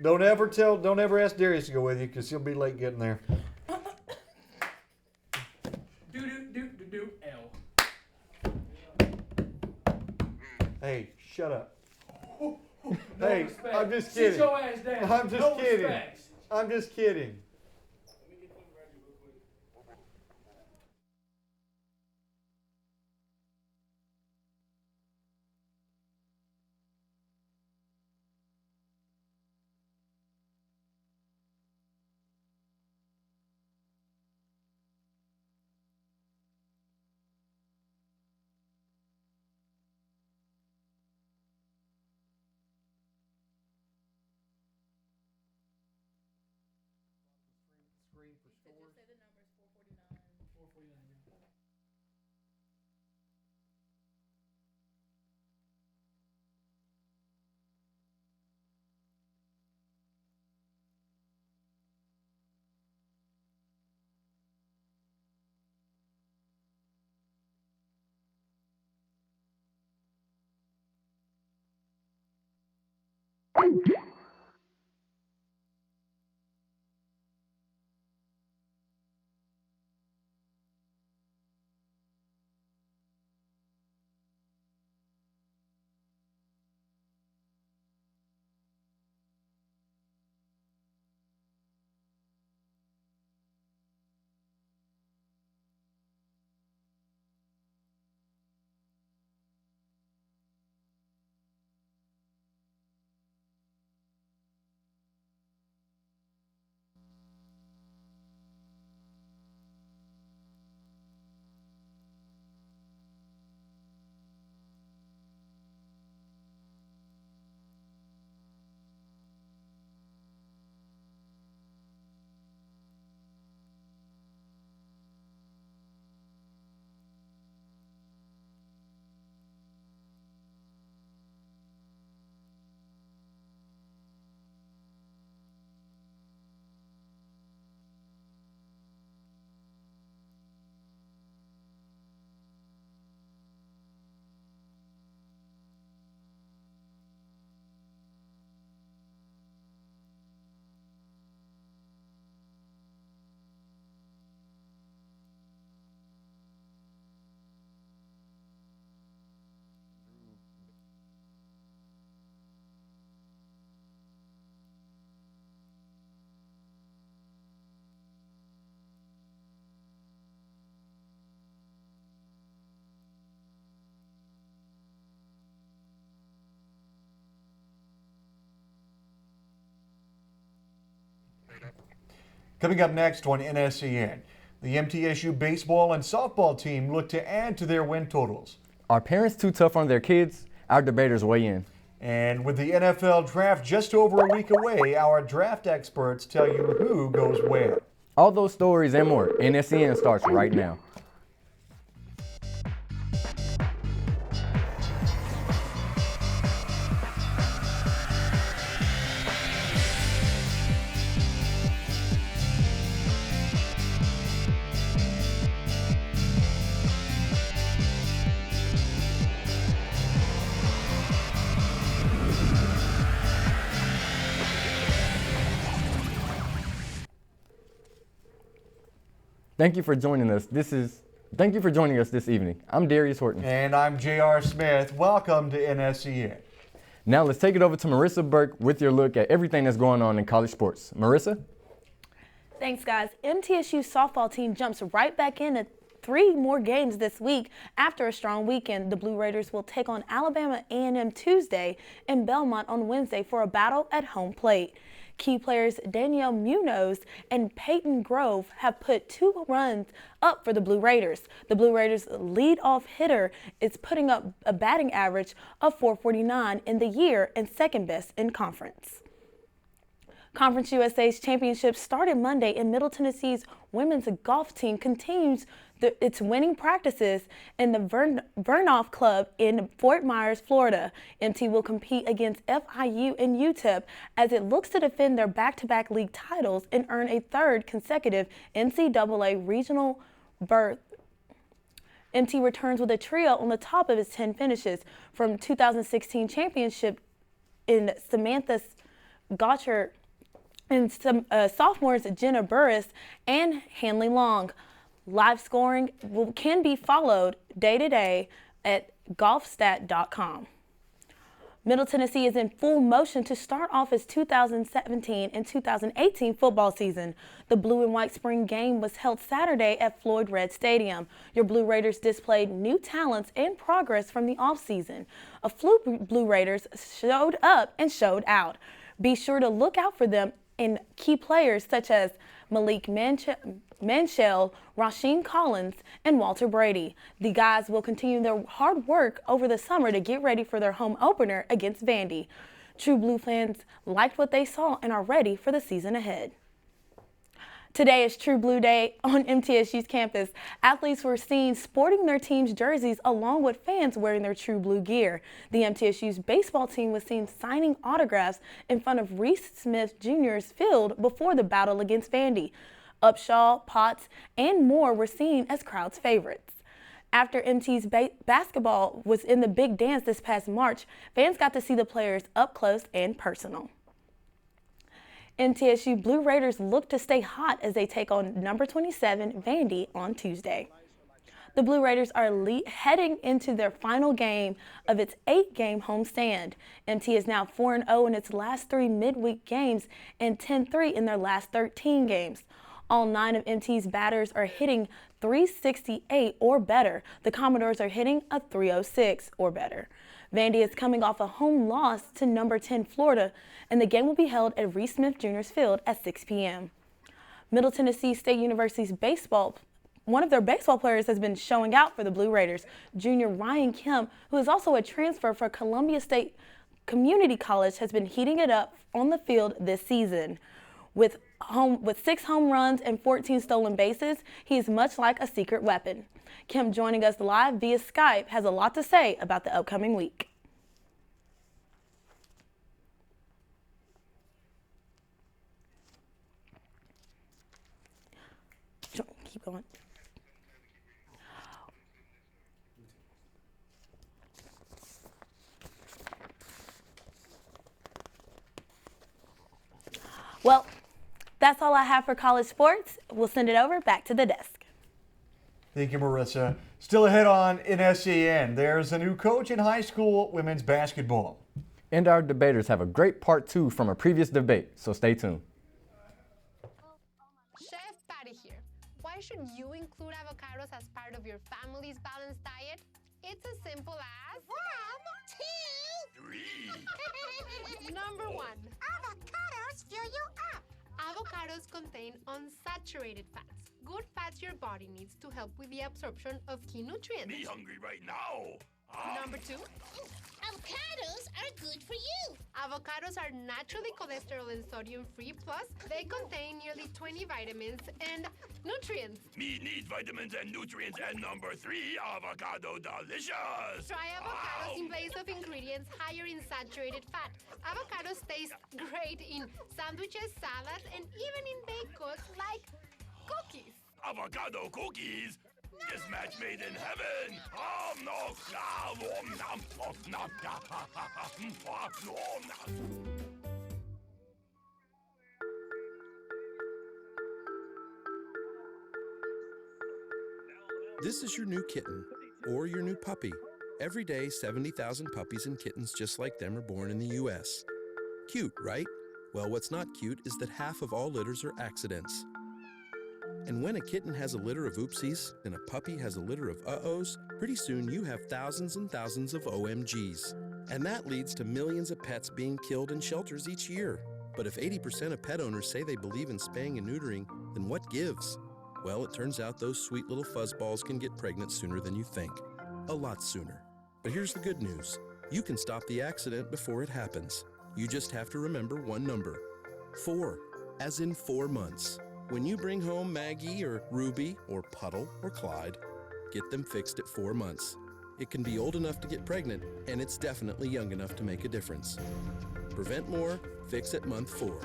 Don't ever ask Darius to go with you because he'll be late getting there. L. Hey, shut up. No Hey, respect. I'm just Sit kidding. your ass down. I'm just no kidding. Respect. I'm just kidding. Coming up next on NSEN, the MTSU baseball and softball team look to add to their win totals. Are parents too tough on their kids? Our debaters weigh in. And with the NFL draft just over a week away, our draft experts tell you who goes where. All those stories and more, NSEN starts right now. Thank you for joining us. Thank you for joining us this evening. I'm Darius Horton. And I'm J.R. Smith. Welcome to NSEN. Now let's take it over to Marissa Burke with your look at everything that's going on in college sports. Marissa? Thanks, guys. MTSU softball team jumps right back into 3 more games this week. After a strong weekend, the Blue Raiders will take on Alabama A&M Tuesday and Belmont on Wednesday for a battle at home plate. Key players Danielle Munoz and Peyton Grove have put 2 runs up for the Blue Raiders. The Blue Raiders' lead-off hitter is putting up a batting average of .449 in the year and second best in conference. Conference USA's championship started Monday, and Middle Tennessee's women's golf team continues its winning practices in the Vernoff Club in Fort Myers, Florida. MT will compete against FIU and UTEP as it looks to defend their back-to-back league titles and earn a 3rd consecutive NCAA regional berth. MT returns with a trio on the top of its 10 finishes from 2016 championship in Samantha Gotcher and some sophomores Jenna Burris and Hanley Long. Live scoring can be followed day to day at golfstat.com. Middle Tennessee is in full motion to start off its 2017 and 2018 football season. The blue and white spring game was held Saturday at Floyd Red Stadium. Your Blue Raiders displayed new talents and progress from the offseason. A few Blue Raiders showed up and showed out. Be sure to look out for them in key players such as Malik Manchell, Rasheem Collins, and Walter Brady. The guys will continue their hard work over the summer to get ready for their home opener against Vandy. True Blue fans liked what they saw and are ready for the season ahead. Today is True Blue Day on MTSU's campus. Athletes were seen sporting their team's jerseys along with fans wearing their True Blue gear. The MTSU's baseball team was seen signing autographs in front of Reese Smith Jr.'s field before the battle against Vandy. Upshaw, Potts, and more were seen as crowds' favorites. After MT's basketball was in the big dance this past March, fans got to see the players up close and personal. MTSU Blue Raiders look to stay hot as they take on number 27 Vandy on Tuesday. The Blue Raiders are heading into their final game of its 8-game homestand. MT is now 4-0 in its last 3 midweek games and 10-3 in their last 13 games. All 9 of MT's batters are hitting .368 or better. The Commodores are hitting a .306 or better. Vandy is coming off a home loss to number 10 Florida, and the game will be held at Reese Smith Jr.'s field at 6 p.m. Middle Tennessee State University's one of their baseball players has been showing out for the Blue Raiders. Junior Ryan Kim, who is also a transfer for Columbia State Community College, has been heating it up on the field this season. With 6 home runs and 14 stolen bases, he is much like a secret weapon. Kim, joining us live via Skype, has a lot to say about the upcoming week. Keep going. Well, that's all I have for college sports. We'll send it over back to the desk. Thank you, Marissa. Still ahead on NSEN, there's a new coach in high school women's basketball. And our debaters have a great part 2 from a previous debate, so stay tuned. Chef Patty here. Why should you include avocados as part of your family's balanced diet? It's as simple as 1, 2, 3. Number 1. Avocados fill you up. Avocados contain unsaturated fats. Good fats your body needs to help with the absorption of key nutrients. Me hungry right now. Number 2. Avocados are good for you. Avocados are naturally cholesterol and sodium free, plus they contain nearly 20 vitamins and nutrients. Me need vitamins and nutrients. And number 3, avocado delicious. Try avocados in place of ingredients higher in saturated fat. Avocados taste great in sandwiches, salads, and even in baked goods like cookies. Avocado cookies. This match made in heaven. This is your new kitten, or your new puppy. Every day, 70,000 puppies and kittens just like them are born in the U.S. Cute, right? Well, what's not cute is that half of all litters are accidents. And when a kitten has a litter of oopsies and a puppy has a litter of uh-ohs, pretty soon you have thousands and thousands of OMGs. And that leads to millions of pets being killed in shelters each year. But if 80% of pet owners say they believe in spaying and neutering, then what gives? Well, it turns out those sweet little fuzzballs can get pregnant sooner than you think. A lot sooner. But here's the good news. You can stop the accident before it happens. You just have to remember one number. 4, as in 4 months. When you bring home Maggie or Ruby or Puddle or Clyde, get them fixed at 4 months. It can be old enough to get pregnant, and it's definitely young enough to make a difference. Prevent more, fix at month 4.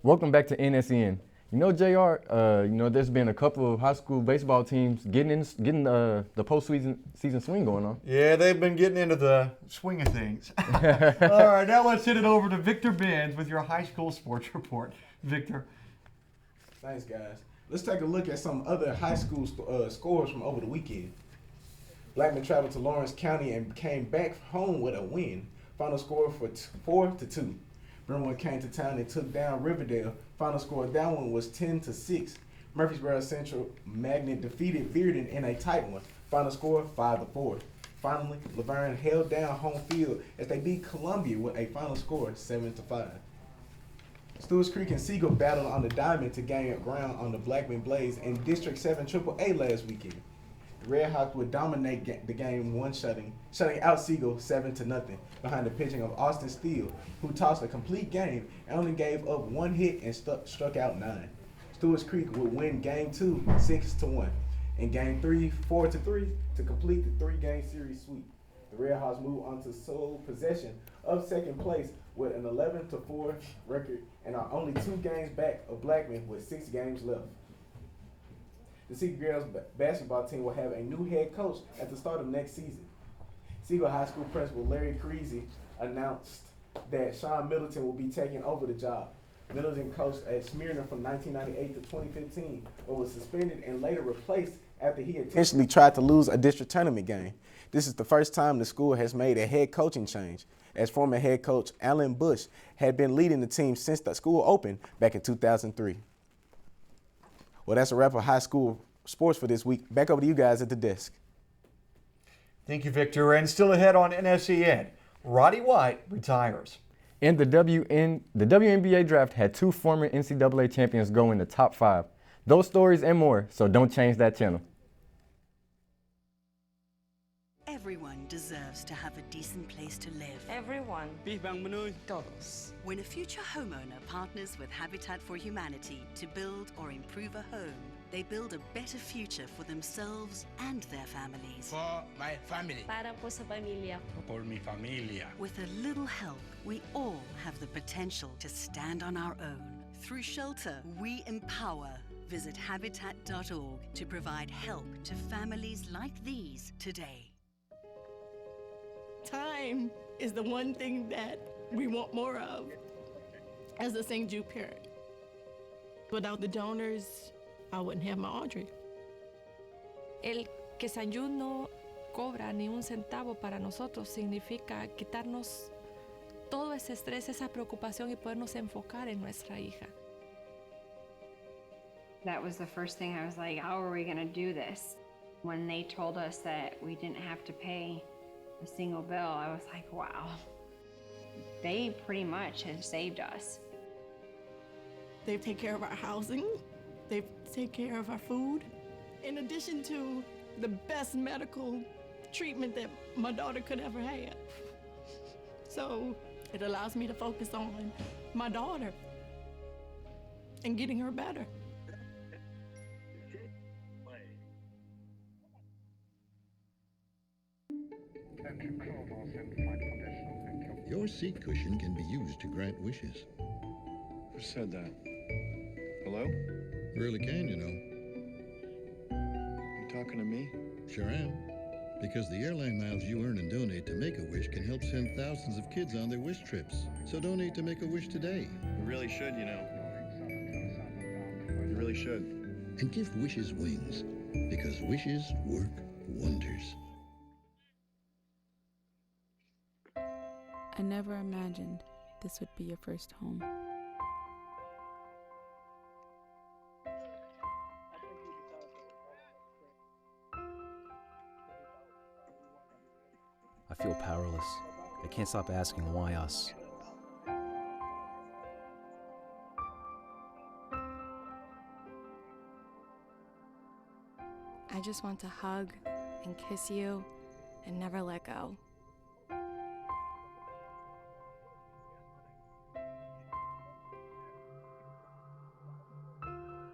Welcome back to NSEN. You know, JR, there's been a couple of high school baseball teams getting the season swing going on. Yeah, they've been getting into the swing of things. All right, now let's hit it over to Victor Benz with your high school sports report. Victor. Thanks, guys. Let's take a look at some other high school scores from over the weekend. Blackman traveled to Lawrence County and came back home with a win. Final score for 4-2. Brentwood came to town and took down Riverdale. Final score of that one was 10-6. Murfreesboro Central Magnet defeated Bearden in a tight one. Final score 5-4. Finally, Laverne held down home field as they beat Columbia with a final score 7-5. Stewart's Creek and Siegel battled on the diamond to gain ground on the Blackman Blaze in District 7 AAA last weekend. The Redhawks would dominate the game shutting out Siegel 7-0 behind the pitching of Austin Steele, who tossed a complete game and only gave up one hit and struck out 9. Stewart's Creek would win Game 2 6-1 and Game 3 4-3 to complete the 3-game series sweep. The Redhawks move on to sole possession of second place with an 11-4 record and are only 2 games back of Blackman with 6 games left. The Siegel girls basketball team will have a new head coach at the start of next season. Siegel High School principal Larry Creasy announced that Sean Middleton will be taking over the job. Middleton coached at Smyrna from 1998 to 2015, but was suspended and later replaced after he intentionally tried to lose a district tournament game. This is the first time the school has made a head coaching change, as former head coach Alan Bush had been leading the team since the school opened back in 2003. Well, that's a wrap of high school sports for this week. Back over to you guys at the desk. Thank you, Victor. And still ahead on NSEN, Roddy White retires. And the WNBA draft had 2 former NCAA champions go in the top 5. Those stories and more, so don't change that channel. Everyone deserves to have a decent place to live. Everyone. Todos. When a future homeowner partners with Habitat for Humanity to build or improve a home, they build a better future for themselves and their families. For my family. Para po sa pamilya ko. Por mi familia. With a little help, we all have the potential to stand on our own. Through shelter, we empower. Visit habitat.org to provide help to families like these today. Time is the one thing that we want more of as a St. Jude parent. Without the donors, I wouldn't have my Audrey. El que San Jude no cobra ni un centavo para nosotros significa quitarnos todo ese estrés, esa preocupación y podernos enfocar en nuestra hija. That was the first thing I was like, how are we gonna do this? When they told us that we didn't have to pay a single bill, I was like, wow. They pretty much have saved us. They take care of our housing. They take care of our food. In addition to the best medical treatment that my daughter could ever have. So it allows me to focus on my daughter and getting her better. Your seat cushion can be used to grant wishes. Who said that? Hello? Really can, you know. You talking to me? Sure am. Because the airline miles you earn and donate to Make-A-Wish can help send thousands of kids on their wish trips. So donate to Make-A-Wish today. You really should, you know. You really should. And give wishes wings. Because wishes work wonders. I never imagined this would be your first home. I feel powerless. I can't stop asking why us. I just want to hug and kiss you and never let go.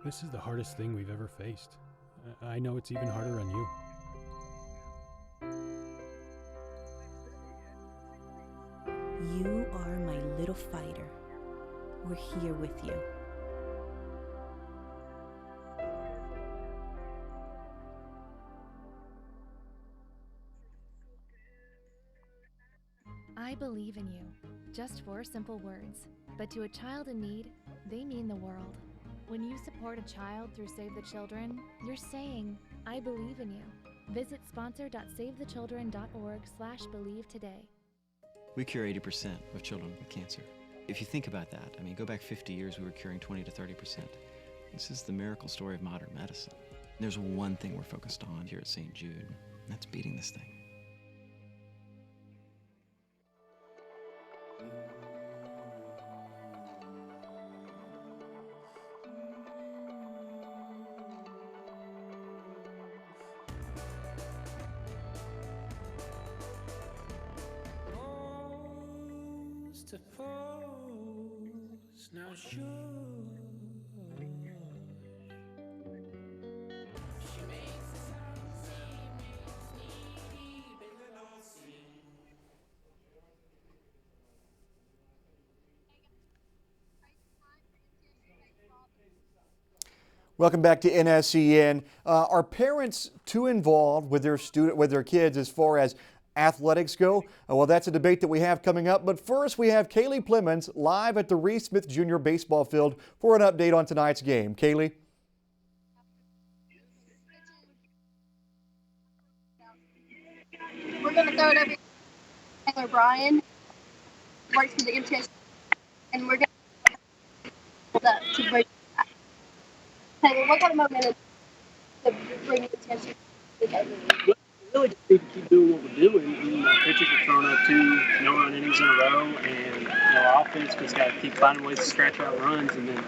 This is the hardest thing we've ever faced. I know it's even harder on you. You are my little fighter. We're here with you. I believe in you. Just 4 simple words. But to a child in need, they mean the world. When you support a child through Save the Children, you're saying, I believe in you. Visit sponsor.savethechildren.org/believe today. We cure 80% of children with cancer. If you think about that, I mean, go back 50 years, we were curing 20 to 30%. This is the miracle story of modern medicine. There's one thing we're focused on here at St. Jude, and that's beating this thing. To pose, now sure. She makes the sun seem, makes me deep in the North Sea. Welcome back to NSEN. Are parents too involved with their kids as far as athletics go? Well, that's a debate that we have coming up. But first, we have Kaylee Plemons live at the Reese Smith Jr. baseball field for an update on tonight's game. Kaylee? We're going to throw it over to Taylor Bryan, works for the MTS, and we're going to bring it back. Taylor, what kind of momentum to bring the attention to the game? Really just need to keep doing what we're doing. Pitchers are throwing up 2 no-run innings in a row, and our offense just got to keep finding ways to scratch out runs, and then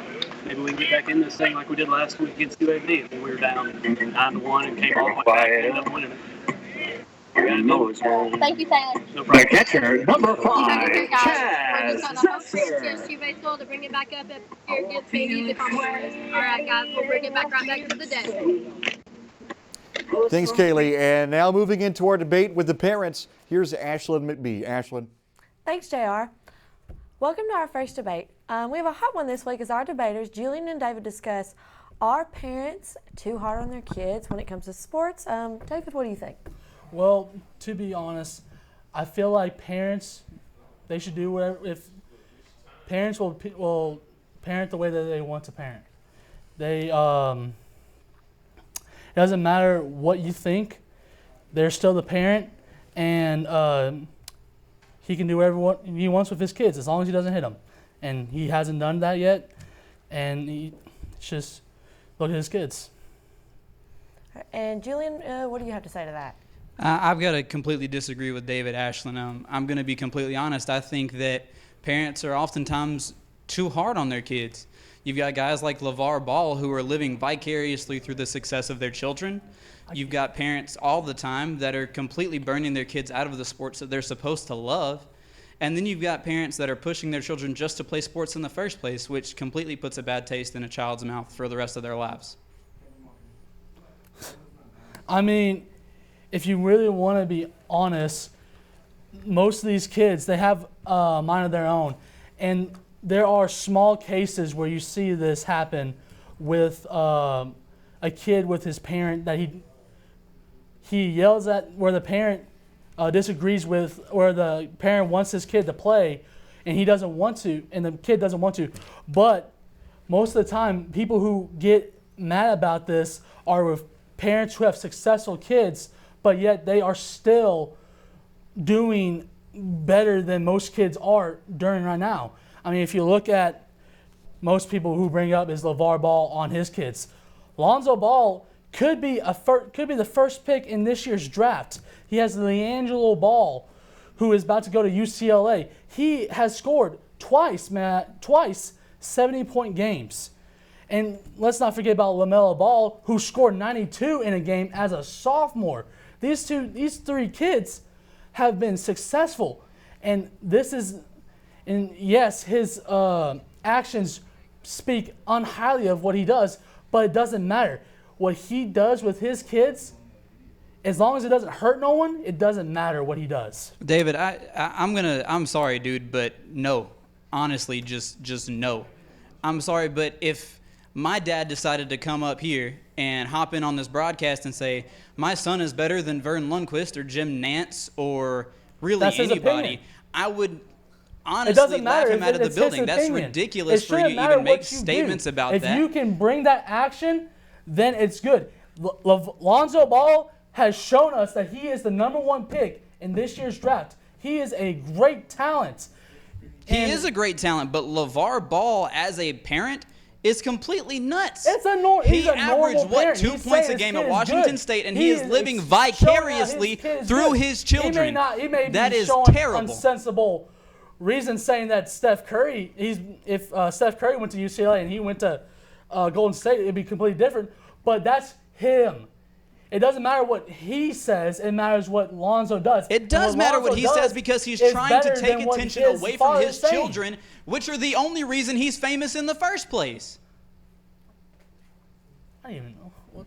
maybe we can get back in this thing like we did last week against UAB. We were down 9-1 and came all the way back and ended up winning it. Thank you, Taylor. No problem. Catcher number 5, We're just Chaz going to hope for Spencer. TSU baseball to bring it back up here against St. Jude. All right, guys, we'll bring it back right back to the deck. Thanks, Kaylee. And now moving into our debate with the parents, here's Ashlyn McBee. Ashlyn. Thanks, JR. Welcome to our first debate. We have a hot one this week as our debaters, Julian and David, discuss, are parents too hard on their kids when it comes to sports? David, what do you think? Well, to be honest, I feel like parents, they should do whatever. If parents will parent the way that they want to parent. They it doesn't matter what you think, they're still the parent, and he can do whatever he wants with his kids as long as he doesn't hit them. And he hasn't done that yet, and he just look at his kids. And Julian, what do you have to say to that? I've got to completely disagree with David Ashlyn. I'm going to be completely honest. I think that parents are oftentimes too hard on their kids. You've got guys like LeVar Ball who are living vicariously through the success of their children. You've got parents all the time that are completely burning their kids out of the sports that they're supposed to love. And then you've got parents that are pushing their children just to play sports in the first place, which completely puts a bad taste in a child's mouth for the rest of their lives. I mean, if you really want to be honest, most of these kids, they have a mind of their own. And there are small cases where you see this happen with a kid with his parent that he yells at where the parent disagrees with, where the parent wants his kid to play and he doesn't want to, and the kid doesn't want to. But most of the time, people who get mad about this are with parents who have successful kids, but yet they are still doing better than most kids are during right now. I mean, if you look at most people who bring up is LeVar Ball on his kids. Lonzo Ball could be the first pick in this year's draft. He has LiAngelo Ball, who is about to go to UCLA. He has scored twice 70-point games. And let's not forget about LaMelo Ball, who scored 92 in a game as a sophomore. These 3 kids have been successful, and yes, his actions speak unhighly of what he does, but it doesn't matter. What he does with his kids, as long as it doesn't hurt no one, it doesn't matter what he does. David, I'm sorry, dude, but no. Honestly, just no. I'm sorry, but if my dad decided to come up here and hop in on this broadcast and say, my son is better than Vern Lundquist or Jim Nantz or really anybody, I would It honestly doesn't laugh matter. him out of the It's his building. That's opinion. ridiculous It for you shouldn't to matter even make what you statements do. about if that. If you can bring that action, then it's good. Lonzo Ball has shown us that he is the #1 pick in this year's draft. He is a great talent. He is a great talent, but LeVar Ball as a parent is completely nuts. He's a normal averaged what parent. 2 He's points saying a game his at kid is Washington good. State, and He he is is living showing out vicariously his kid is through good. his children. He may That be is showing terrible. unsensible reasons saying that Steph Curry, if Steph Curry went to UCLA and he went to Golden State, it'd be completely different. But that's him. It doesn't matter what he says. It matters what Lonzo does. It does matter what he saes because he's trying to take attention away from his children, which are the only reason he's famous in the first place. I don't even know.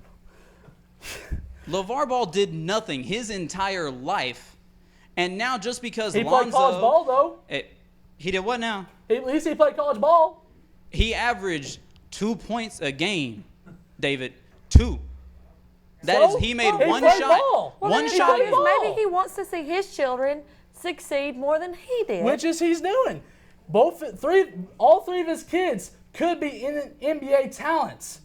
LeVar Ball did nothing his entire life, and now just because He Lonzo... played college ball, though. He did what now? At least he played college ball. He averaged 2 points a game, David. 2. He made one shot. Well, One then shot. maybe he wants to see his children succeed more than he did. Which is he's doing. All three of his kids could be in NBA talents.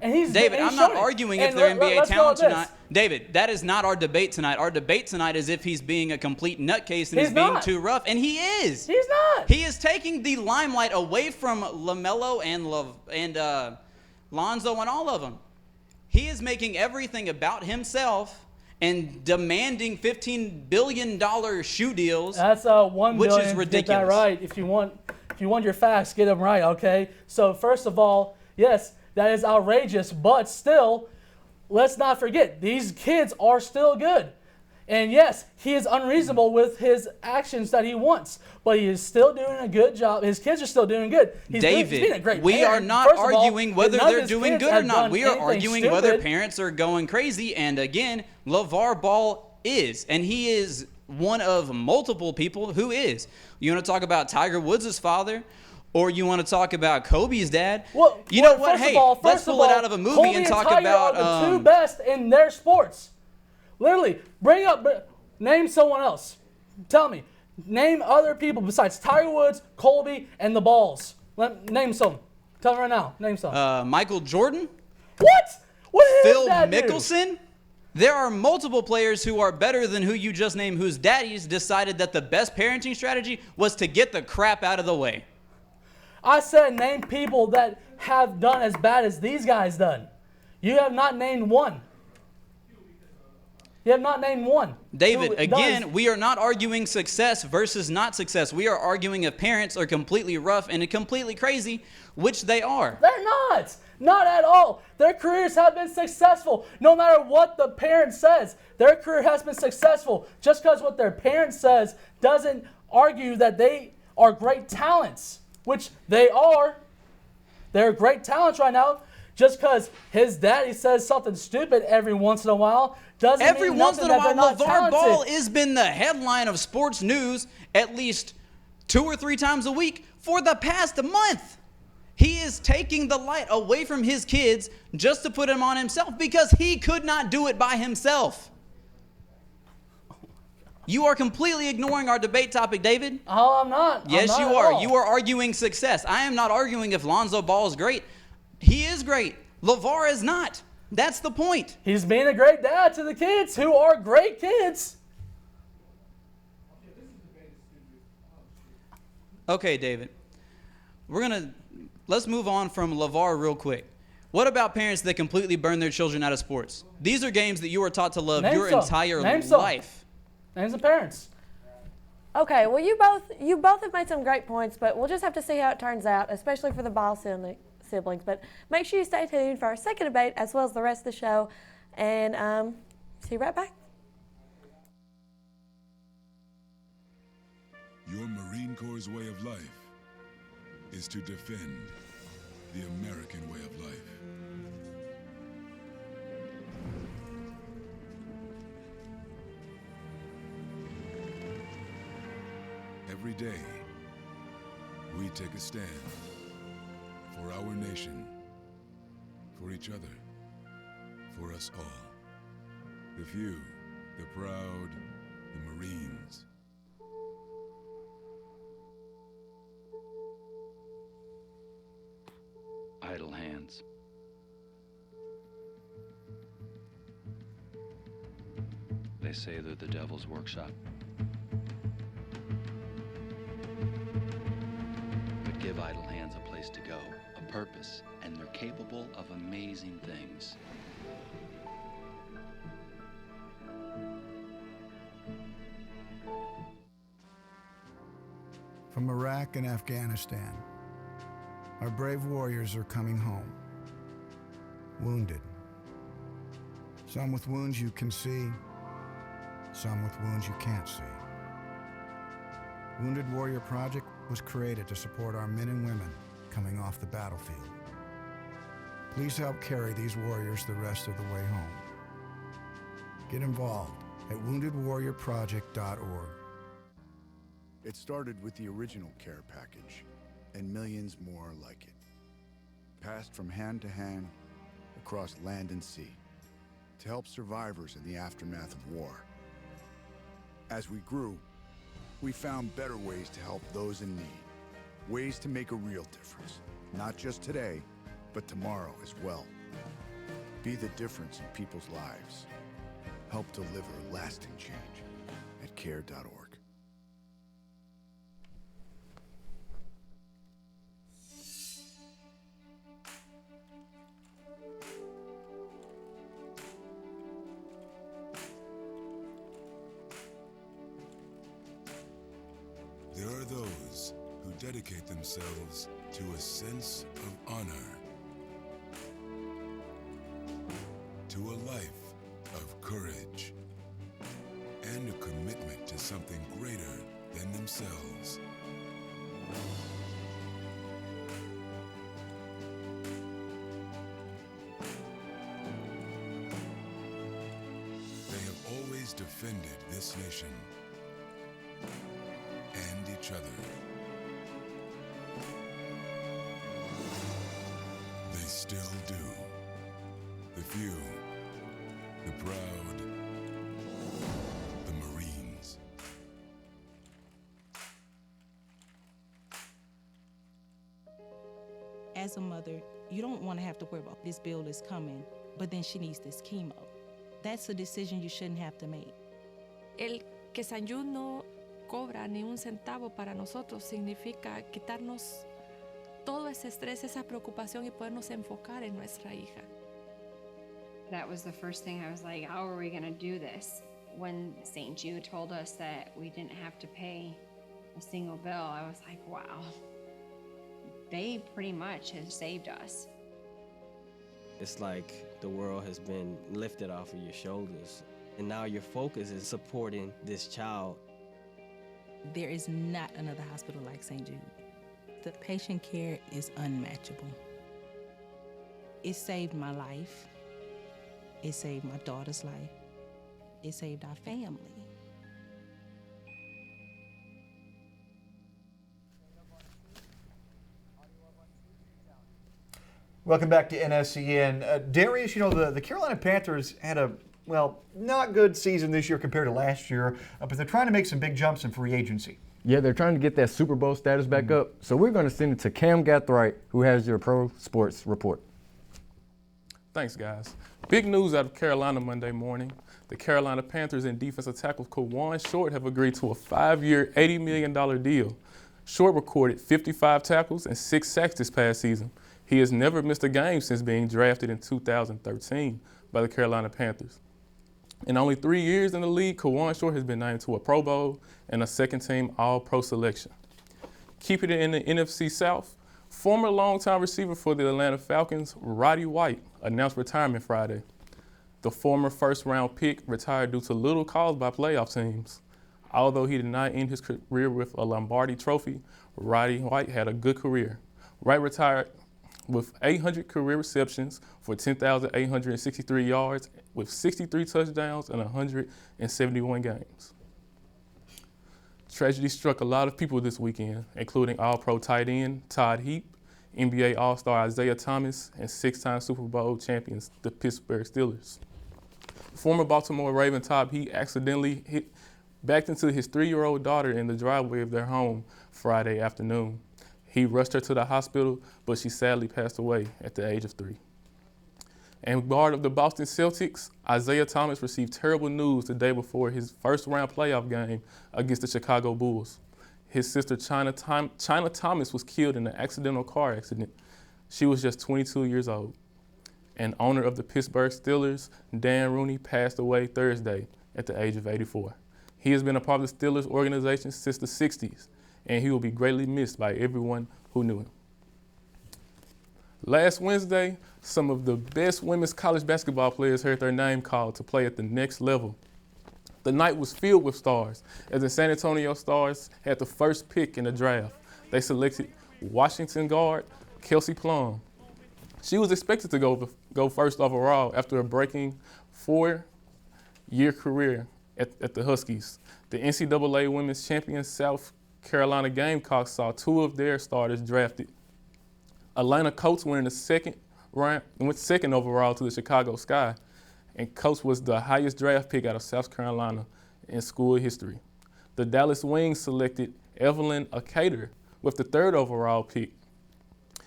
David, I'm not arguing if they're NBA talents or not. David, that is not our debate tonight. Our debate tonight is if he's being a complete nutcase and he's being too rough, and he is. He's not. He is taking the limelight away from LaMelo and Lonzo and all of them. He is making everything about himself and demanding $15 billion shoe deals. That's $1 which billion. is ridiculous. Get that right. If you want your facts, get them right. Okay. So first of all, yes, that is outrageous, but still, let's not forget these kids are still good. And yes, he is unreasonable with his actions that he wants, but he is still doing a good job. His kids are still doing good. He's being a great we parent. are not First of all, arguing whether none of they're his doing kids good or have not. done We are anything arguing whether stupid. parents are going crazy. And again, LeVar Ball is, and he is one of multiple people who is. You want to talk about Tiger Woods' father? Or you want to talk about Kobe's dad? Well, you know what? First Hey, of all, let's pull it out of a movie Kobe and talk Tiger about are the two best in their sports. Literally, name someone else. Tell me, name other people besides Tiger Woods, Kobe, and the Balls. Name some. Tell me right now. Name some. Michael Jordan. What? What is Phil that dude? Mickelson. There are multiple players who are better than who you just named, whose daddies decided that the best parenting strategy was to get the crap out of the way. I said name people that have done as bad as these guys done. You have not named one. You have not named one. David, again, we are not arguing success versus not success. We are arguing if parents are completely rough and completely crazy, which they are. They're not. Not at all. Their careers have been successful. No matter what the parent says, their career has been successful. Just because what their parent says doesn't argue that they are great talents, which they are. They're great talents right now. Just because his daddy says something stupid every once in a while doesn't Every mean once nothing in a that they're while, not LeVar talented. Ball has been the headline of sports news at least 2 or 3 times a week for the past month. He is taking the light away from his kids just to put him on himself because he could not do it by himself. You are completely ignoring our debate topic, David. Oh, I'm not. Yes, I'm not you at are. all. You are arguing success. I am not arguing if Lonzo Ball is great. He is great. LeVar is not. That's the point. He's being a great dad to the kids who are great kids. Okay, David. Let's move on from LeVar real quick. What about parents that completely burn their children out of sports? These are games that you were taught to love Name your some. entire Name some. life. Name some parents. Okay, well, you both have made some great points, but we'll just have to see how it turns out, especially for the Ball siblings. But make sure you stay tuned for our second debate as well as the rest of the show, and see you right back. Your Marine Corps' way of life is to defend the American way of life. Every day, we take a stand for our nation, for each other, for us all. The few, the proud, the Marines. hands. They say they're the devil's workshop. But give idle hands a place to go, a purpose, and they're capable of amazing things. From Iraq and Afghanistan, our brave warriors are coming home, wounded. Some with wounds you can see, some with wounds you can't see. Wounded Warrior Project was created to support our men and women coming off the battlefield. Please help carry these warriors the rest of the way home. Get involved at woundedwarriorproject.org. It started with the original care package, and millions more like it. Passed from hand to hand, across land and sea, to help survivors in the aftermath of war. As we grew, we found better ways to help those in need. Ways to make a real difference, not just today, but tomorrow as well. Be the difference in people's lives. Help deliver lasting change at care.org. There are those who dedicate themselves to a sense of honor, to a life of courage, and a commitment to something greater than themselves. They have always defended this nation and each other. They still do. The few, the proud, the Marines. As a mother, you don't want to have to worry about this bill is coming, but then she needs this chemo. That's a decision you shouldn't have to make. El que San Jude no cobra ni un centavo para nosotros significa quitarnos todo ese estrés, esa preocupación y podernos enfocar en nuestra hija. That was the first thing I was like, how are we gonna do this? When St. Jude told us that we didn't have to pay a single bill, I was like, wow. They pretty much have saved us. It's like the world has been lifted off of your shoulders, and now your focus is supporting this child. There is not another hospital like St. Jude. The patient care is unmatchable. It saved my life. It saved my daughter's life. It saved our family. Welcome back to NSEN. Darius, you know, the Carolina Panthers had a, well, not good season this year compared to last year, but they're trying to make some big jumps in free agency. Yeah, they're trying to get that Super Bowl status back up. So we're going to send it to Cam Gathright, who has your pro sports report. Thanks, guys. Big news out of Carolina Monday morning. The Carolina Panthers and defensive tackle Kawan Short have agreed to a 5-year, $80 million deal. Short recorded 55 tackles and 6 sacks this past season. He has never missed a game since being drafted in 2013 by the Carolina Panthers. In only 3 years in the league, Kawan Short has been named to a Pro Bowl and a second-team All-Pro selection. Keeping it in the NFC South, former longtime receiver for the Atlanta Falcons, Roddy White, announced retirement Friday. The former first-round pick retired due to little caused by playoff teams. Although he did not end his career with a Lombardi trophy, Roddy White had a good career. White retired with 800 career receptions for 10,863 yards, with 63 touchdowns and 171 games. Tragedy struck a lot of people this weekend, including All-Pro tight end Todd Heap, NBA All-Star Isaiah Thomas, and 6-time Super Bowl champions, the Pittsburgh Steelers. Former Baltimore Raven Todd Heap accidentally backed into his 3-year-old daughter in the driveway of their home Friday afternoon. He rushed her to the hospital, but she sadly passed away at the age of 3. And guard of the Boston Celtics, Isaiah Thomas received terrible news the day before his first-round playoff game against the Chicago Bulls. His sister, China Thomas, was killed in an accidental car accident. She was just 22 years old. And owner of the Pittsburgh Steelers, Dan Rooney, passed away Thursday at the age of 84. He has been a part of the Steelers organization since the 60s, and he will be greatly missed by everyone who knew him. Last Wednesday, some of the best women's college basketball players heard their name called to play at the next level. The night was filled with stars, as the San Antonio Stars had the first pick in the draft. They selected Washington guard Kelsey Plum. She was expected to go first overall after a breaking 4-year career at the Huskies. The NCAA Women's Champion South Carolina Gamecocks saw 2 of their starters drafted. Elena Coates went in the second round and went second overall to the Chicago Sky, and Coates was the highest draft pick out of South Carolina in school history. The Dallas Wings selected Evelyn Akater with the 3rd overall pick.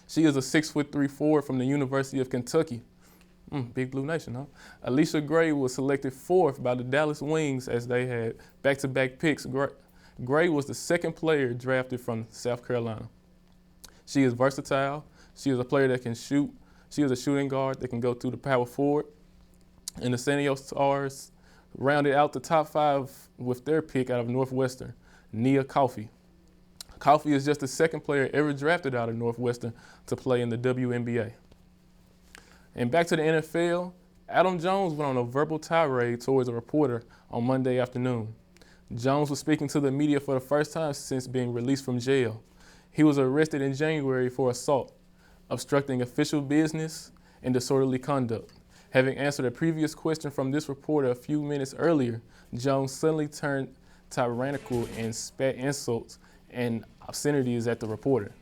She is a 6'3" forward from the University of Kentucky. Big Blue Nation, huh? Alicia Gray was selected 4th by the Dallas Wings as they had back-to-back picks. Gray was the 2nd player drafted from South Carolina. She is versatile. She is a player that can shoot. She is a shooting guard that can go through the power forward. And the San Diego Stars rounded out the top 5 with their pick out of Northwestern, Nia Coffey. Coffey is just the 2nd player ever drafted out of Northwestern to play in the WNBA. And back to the NFL, Adam Jones went on a verbal tirade towards a reporter on Monday afternoon. Jones was speaking to the media for the first time since being released from jail. He was arrested in January for assault, obstructing official business, and disorderly conduct. Having answered a previous question from this reporter a few minutes earlier, Jones suddenly turned tyrannical and spat insults and obscenities at the reporter.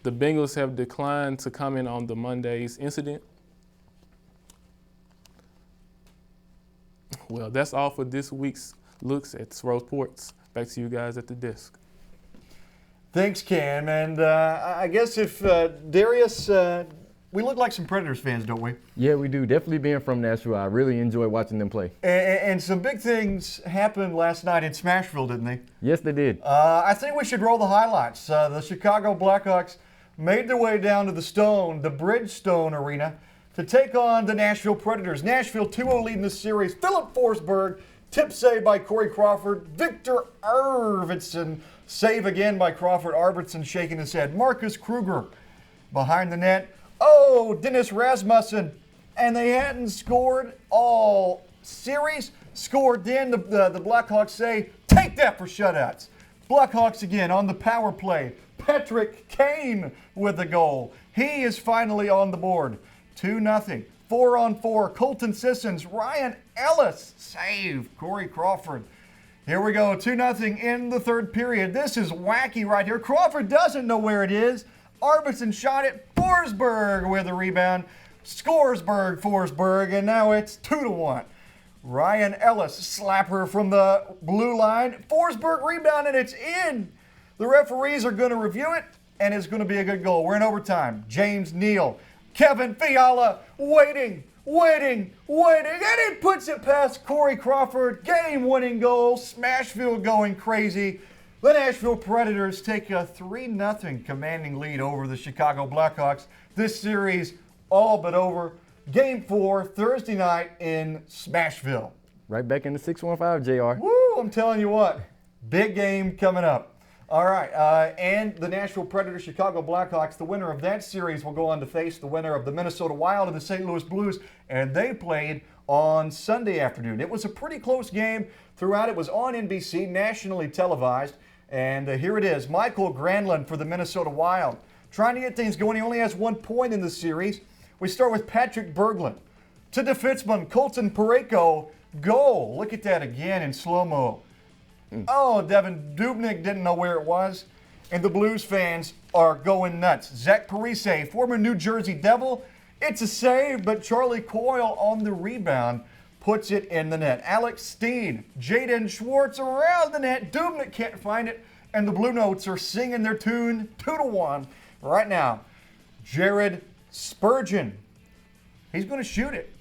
The Bengals have declined to comment on the Monday's incident. Well, that's all for this week's looks at Swirl Sports. Back to you guys at the desk. Thanks, Cam. And I guess if Darius, we look like some Predators fans, don't we? Yeah, we do. Definitely being from Nashville, I really enjoy watching them play. And some big things happened last night in Smashville, didn't they? Yes, they did. I think we should roll the highlights. The Chicago Blackhawks made their way down to the Bridgestone Arena to take on the Nashville Predators. Nashville 2-0 leading the series. Philip Forsberg, tip save by Corey Crawford. Victor Arvidsson, save again by Crawford. Arvidsson shaking his head. Marcus Kruger behind the net. Oh, Dennis Rasmussen. And they hadn't scored all series. Scored then. The Blackhawks say, take that for shutouts. Blackhawks again on the power play. Patrick Kane with the goal. He is finally on the board. 2-0. 4-on-4. Colton Sissons. Ryan Ellis. Save. Corey Crawford. Here we go. 2-0 in the 3rd period. This is wacky right here. Crawford doesn't know where it is. Arvidsson shot it. Forsberg with a rebound. Forsberg, and now it's 2-1. Ryan Ellis slapper from the blue line. Forsberg rebound, and it's in. The referees are going to review it, and it's going to be a good goal. We're in overtime. James Neal. Kevin Fiala waiting, and he puts it past Corey Crawford. Game-winning goal. Smashville going crazy. The Nashville Predators take a 3-0 commanding lead over the Chicago Blackhawks. This series all but over. Game 4, Thursday night in Smashville. Right back in the 615, JR. Woo, I'm telling you what, big game coming up. All right, and the Nashville Predators, Chicago Blackhawks, the winner of that series will go on to face the winner of the Minnesota Wild and the St. Louis Blues, and they played on Sunday afternoon. It was a pretty close game throughout. It was on NBC, nationally televised, and here it is. Michael Granlund for the Minnesota Wild. Trying to get things going. He only has 1 point in the series. We start with Patrick Berglund. To defenseman Colton Parayko, goal. Look at that again in slow-mo. Oh, Devin Dubnyk didn't know where it was. And the Blues fans are going nuts. Zach Parise, former New Jersey Devil. It's a save, but Charlie Coyle on the rebound puts it in the net. Alex Steen, Jaden Schwartz around the net. Dubnyk can't find it. And the Blue Notes are singing their tune 2-1 right now. Jared Spurgeon, he's going to shoot it.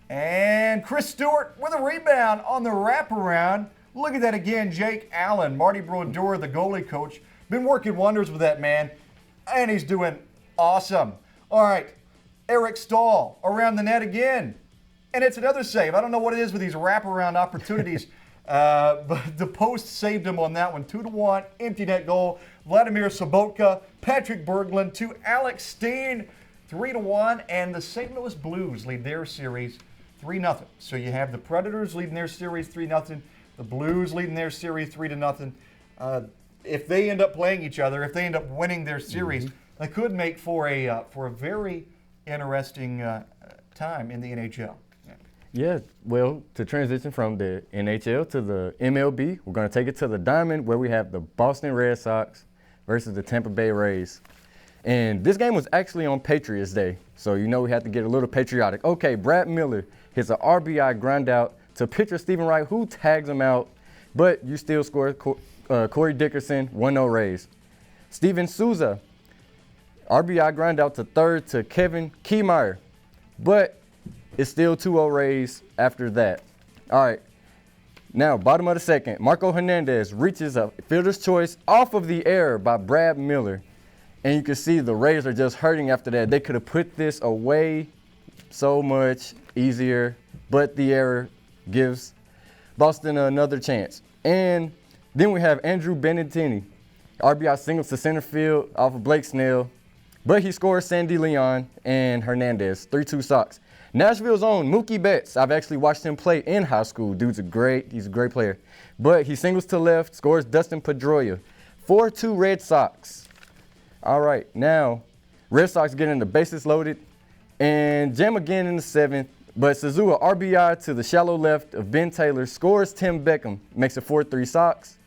And Chris Stewart with a rebound on the wraparound. Look at that again, Jake Allen, Marty Brodeur, the goalie coach. Been working wonders with that man, and he's doing awesome. All right, Eric Stahl around the net again. And it's another save. I don't know what it is with these wraparound opportunities, but the post saved him on that one. 2-1, empty net goal. Vladimir Sobotka, Patrick Berglund to Alex Steen, 3-1, and the St. Louis Blues lead their series 3-0. So you have the Predators leading their series 3-0, the Blues leading their series 3-0. If they end up playing each other, if they end up winning their series, that could make for a very interesting time in the NHL. Yeah, well, to transition from the NHL to the MLB, we're going to take it to the Diamond where we have the Boston Red Sox versus the Tampa Bay Rays. And this game was actually on Patriots Day, so you know we had to get a little patriotic. Okay, Brad Miller hits an RBI ground out to pitcher Stephen Wright, who tags him out, but you still score Corey Dickerson, 1-0 Rays. Steven Souza, RBI ground out to third to Kevin Kiermaier, but it's still 2-0 Rays after that. All right, now bottom of the second, Marco Hernandez reaches a fielder's choice off of the air by Brad Miller. And you can see the Rays are just hurting after that. They could have put this away so much easier, but the error gives Boston another chance. And then we have Andrew Benintendi, RBI singles to center field off of Blake Snell, but he scores Sandy Leon and Hernandez, 3-2 Sox. Nashville's own Mookie Betts, I've actually watched him play in high school. He's a great player. But he singles to left, scores Dustin Pedroia, 4-2 Red Sox. All right, now Red Sox getting the bases loaded and jam again in the seventh, but Suzua RBI to the shallow left of Ben Taylor scores Tim Beckham, makes it 4-3 Sox.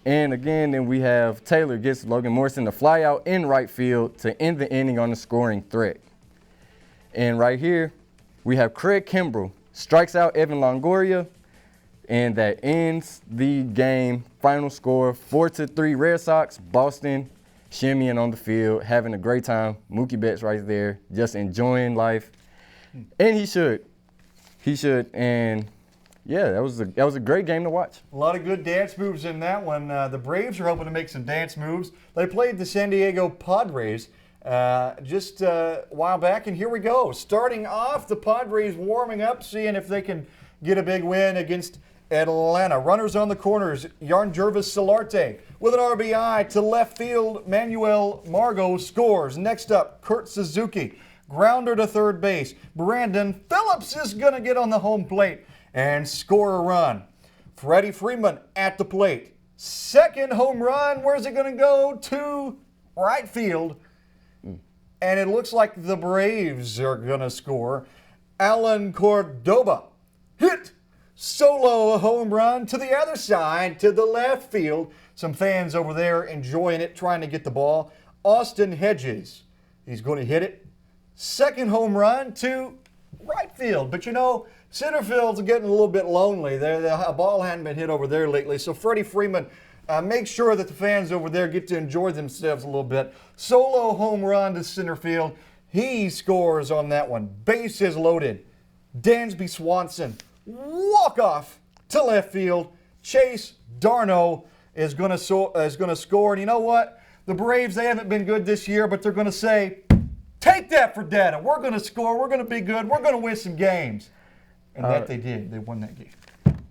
And again, then we have Taylor gets Logan Morrison to fly out in right field to end the inning on the scoring threat. And right here, we have Craig Kimbrell strikes out Evan Longoria, and that ends the game. Final score, 4-3 Red Sox. Boston shimmying on the field, having a great time. Mookie Betts right there, just enjoying life. And he should. And yeah, that was a great game to watch. A lot of good dance moves in that one. The Braves are hoping to make some dance moves. They played the San Diego Padres just a while back, and here we go. Starting off, the Padres warming up, seeing if they can get a big win against Atlanta. Runners on the corners, Yarn Jervis Solarte with an RBI to left field. Manuel Margot scores. Next up, Kurt Suzuki. Grounder to third base. Brandon Phillips is going to get on the home plate and score a run. Freddie Freeman at the plate. Second home run. Where's it going to go? To right field. And it looks like the Braves are going to score. Alan Cordoba hit solo home run to the other side, to the left field. Some fans over there enjoying it, trying to get the ball. Austin Hedges, he's going to hit it. Second home run to right field. But you know, center field's getting a little bit lonely. The ball hadn't been hit over there lately. So Freddie Freeman, make sure that the fans over there get to enjoy themselves a little bit. Solo home run to center field. He scores on that one. Bases loaded. Dansby Swanson, walk-off to left field. Chase Darno is going to score. And you know what? The Braves, they haven't been good this year, but they're going to say, take that for data. We're going to score. We're going to be good. We're going to win some games. And that they did. They won that game.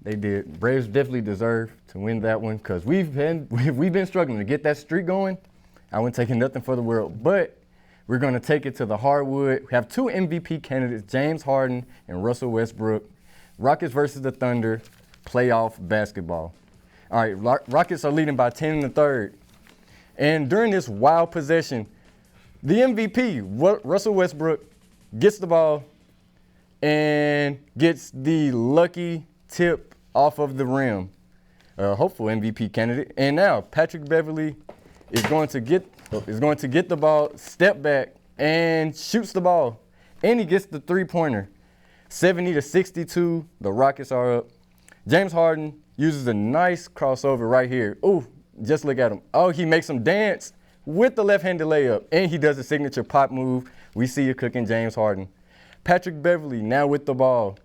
They did. Braves definitely deserve to win that one because we've been struggling to get that streak going. I wouldn't take nothing for the world, but we're going to take it to the hardwood. We have two MVP candidates, James Harden and Russell Westbrook. Rockets versus the Thunder, playoff basketball. All right, Rockets are leading by 10 in the third. And during this wild possession, the MVP, Russell Westbrook, gets the ball and gets the lucky tip off of the rim. Hopeful MVP candidate. And now Patrick Beverly is going to get the ball, step back, and shoots the ball. And he gets the three-pointer. 70-62, the Rockets are up. James Harden uses a nice crossover right here. Ooh, Just look at him. Oh, he makes him dance with the left-handed layup, and he does the signature pop move. We see you cooking James Harden. Patrick Beverly now with the ball.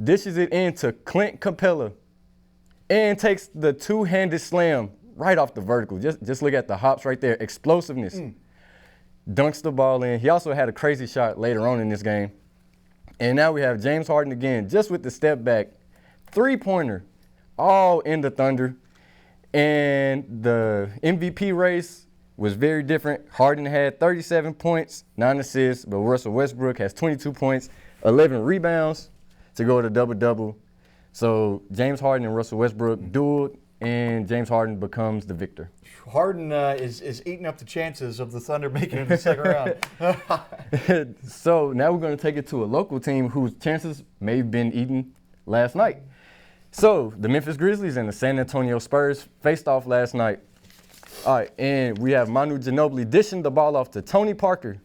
Dishes it into Clint Capella and takes the two-handed slam right off the vertical. Just look at the hops right there. Explosiveness. Dunks the ball in. He also had a crazy shot later on in this game. And now we have James Harden again, just with the step back. Three-pointer, all in the Thunder. And the MVP race was very different. Harden had 37 points, 9 assists, but Russell Westbrook has 22 points, 11 rebounds to go to double-double. So James Harden and Russell Westbrook dueled, and James Harden becomes the victor. Harden is eating up the chances of the Thunder making it in the second round. So now we're going to take it to a local team whose chances may have been eaten last night. So the Memphis Grizzlies and the San Antonio Spurs faced off last night. All right, and we have Manu Ginobili dishing the ball off to Tony Parker.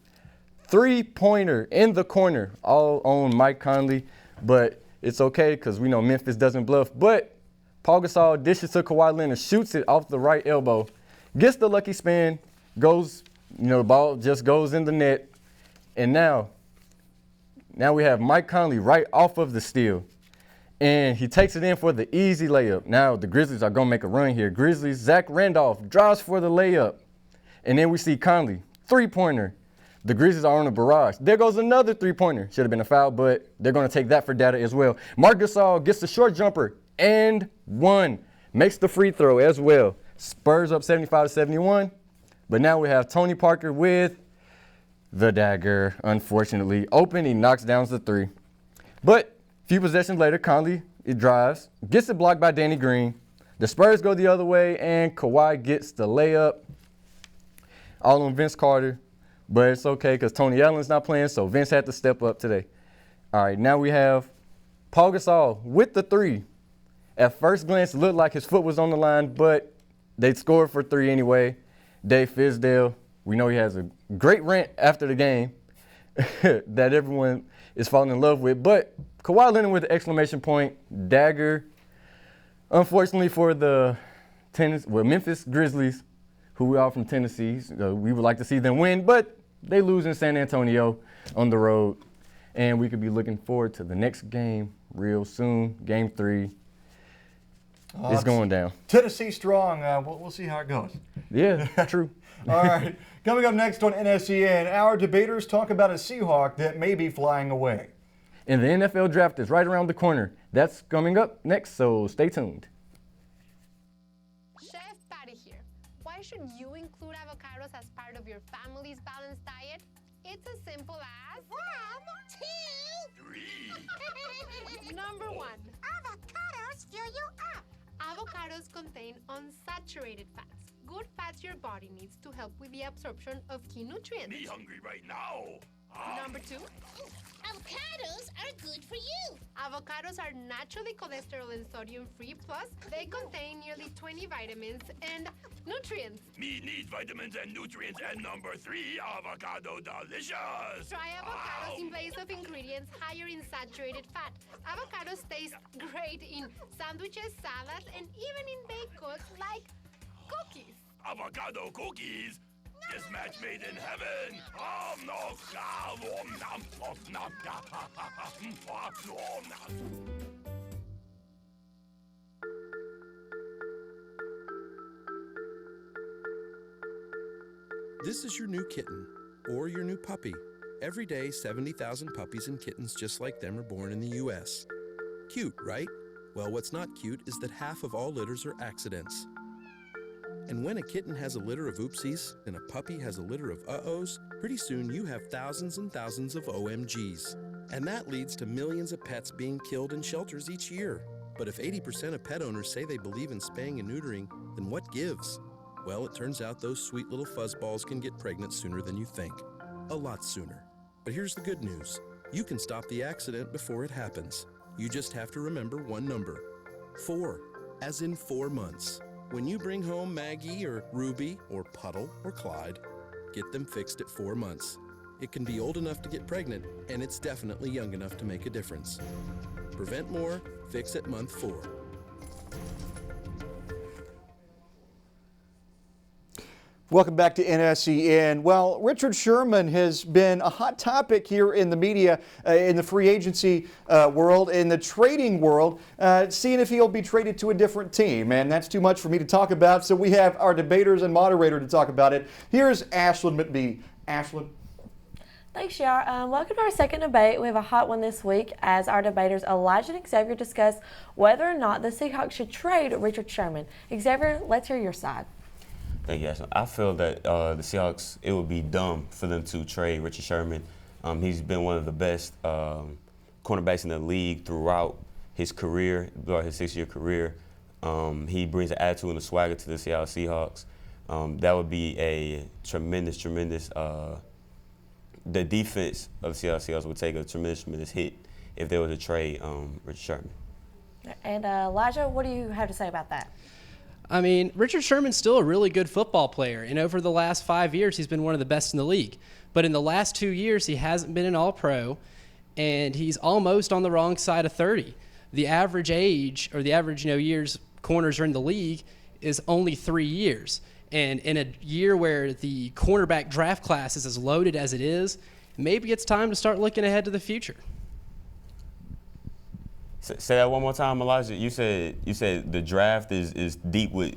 Three-pointer in the corner, all on Mike Conley, but it's okay because we know Memphis doesn't bluff. But Paul Gasol dishes to Kawhi Leonard, shoots it off the right elbow, gets the lucky spin, goes, the ball just goes in the net. And now we have Mike Conley right off of the steal. And he takes it in for the easy layup. Now the Grizzlies are going to make a run here. Grizzlies, Zach Randolph drives for the layup. And then we see Conley, three-pointer. The Grizzlies are on a barrage. There goes another three-pointer. Should have been a foul, but they're going to take that for data as well. Marc Gasol gets the short jumper and one. Makes the free throw as well. Spurs up 75-71. But now we have Tony Parker with the dagger, unfortunately. Open, he knocks down the three. But a few possessions later, Conley, it drives, gets it blocked by Danny Green. The Spurs go the other way, and Kawhi gets the layup. All on Vince Carter. But it's okay because Tony Allen's not playing, so Vince had to step up today. All right, now we have Paul Gasol with the three. At first glance, it looked like his foot was on the line, but they scored for three anyway. Dave Fizdale, we know he has a great rant after the game that everyone is falling in love with. But Kawhi Leonard with the exclamation point, dagger. Unfortunately for the Memphis Grizzlies, who we are from Tennessee, we would like to see them win, but they lose in San Antonio on the road. And we could be looking forward to the next game real soon, Game 3. It's going down. Tennessee strong. We'll see how it goes. Yeah, true. All right. Coming up next on NSEN, our debaters talk about a Seahawk that may be flying away. And the NFL draft is right around the corner. That's coming up next, so stay tuned. Chef Patty here. Why should you include avocados as part of your family's balanced diet? It's as simple as 1, 2, 3. Number 1. Avocados fill you up. Avocados contain unsaturated fats. Good fats your body needs to help with the absorption of key nutrients. Me hungry right now. Number 2. Avocados are good for you. Avocados are naturally cholesterol and sodium free, plus they contain nearly 20 vitamins and nutrients. Me need vitamins and nutrients. And number 3, avocado delicious. Try avocados in place of ingredients higher in saturated fat. Avocados taste great in sandwiches, salads, and even in baked goods like cookies. Avocado cookies? This match made in heaven. This is your new kitten, or your new puppy. Every day, 70,000 puppies and kittens just like them are born in the U.S. Cute, right? Well, what's not cute is that half of all litters are accidents. And when a kitten has a litter of oopsies and a puppy has a litter of uh-ohs, pretty soon you have thousands and thousands of OMGs. And that leads to millions of pets being killed in shelters each year. But if 80% of pet owners say they believe in spaying and neutering, then what gives? Well, it turns out those sweet little fuzzballs can get pregnant sooner than you think. A lot sooner. But here's the good news. You can stop the accident before it happens. You just have to remember one number. 4, as in 4 months. When you bring home Maggie or Ruby or Puddle or Clyde, get them fixed at 4 months. It can be old enough to get pregnant, and it's definitely young enough to make a difference. Prevent more, fix at month 4. Welcome back to NSEN. Well, Richard Sherman has been a hot topic here in the media, in the free agency world, in the trading world, seeing if he'll be traded to a different team. And that's too much for me to talk about, so we have our debaters and moderator to talk about it. Here's Ashlyn McBee. Ashlyn. Thanks, Yar. Welcome to our second debate. We have a hot one this week as our debaters Elijah and Xavier discuss whether or not the Seahawks should trade Richard Sherman. Xavier, let's hear your side. Thank you, Ashley. I feel that the Seahawks, it would be dumb for them to trade Richard Sherman. He's been one of the best cornerbacks in the league throughout his career, throughout his 6-year career. He brings an attitude and a swagger to the Seattle Seahawks. That would be a tremendous the defense of the Seattle Seahawks would take a tremendous hit if they were to trade Richard Sherman. And Elijah, what do you have to say about that? I mean, Richard Sherman's still a really good football player, and over the last 5 years, he's been one of the best in the league. But in the last 2 years, he hasn't been an All-Pro, and he's almost on the wrong side of 30. The average age, or the average years corners are in the league, is only 3 years. And in a year where the cornerback draft class is as loaded as it is, maybe it's time to start looking ahead to the future. Say that one more time, Elijah. You said the draft is deep with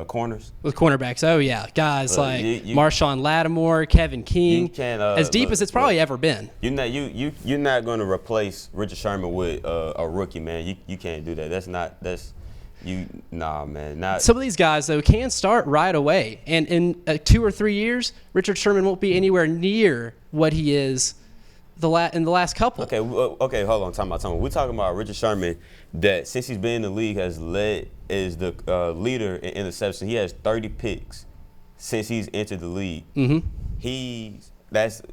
corners? With cornerbacks, oh yeah. Guys like Marshawn Lattimore, Kevin King, as deep as it's probably ever been. You're not going to replace Richard Sherman with a rookie, man. You can't do that. Nah, man. Not. Some of these guys, though, can start right away. And in 2 or 3 years, Richard Sherman won't be anywhere near what he is in the last couple. Okay, hold on. Time out. We're talking about Richard Sherman that, since he's been in the league, is the leader in interception. He has 30 picks since he's entered the league. Mm-hmm.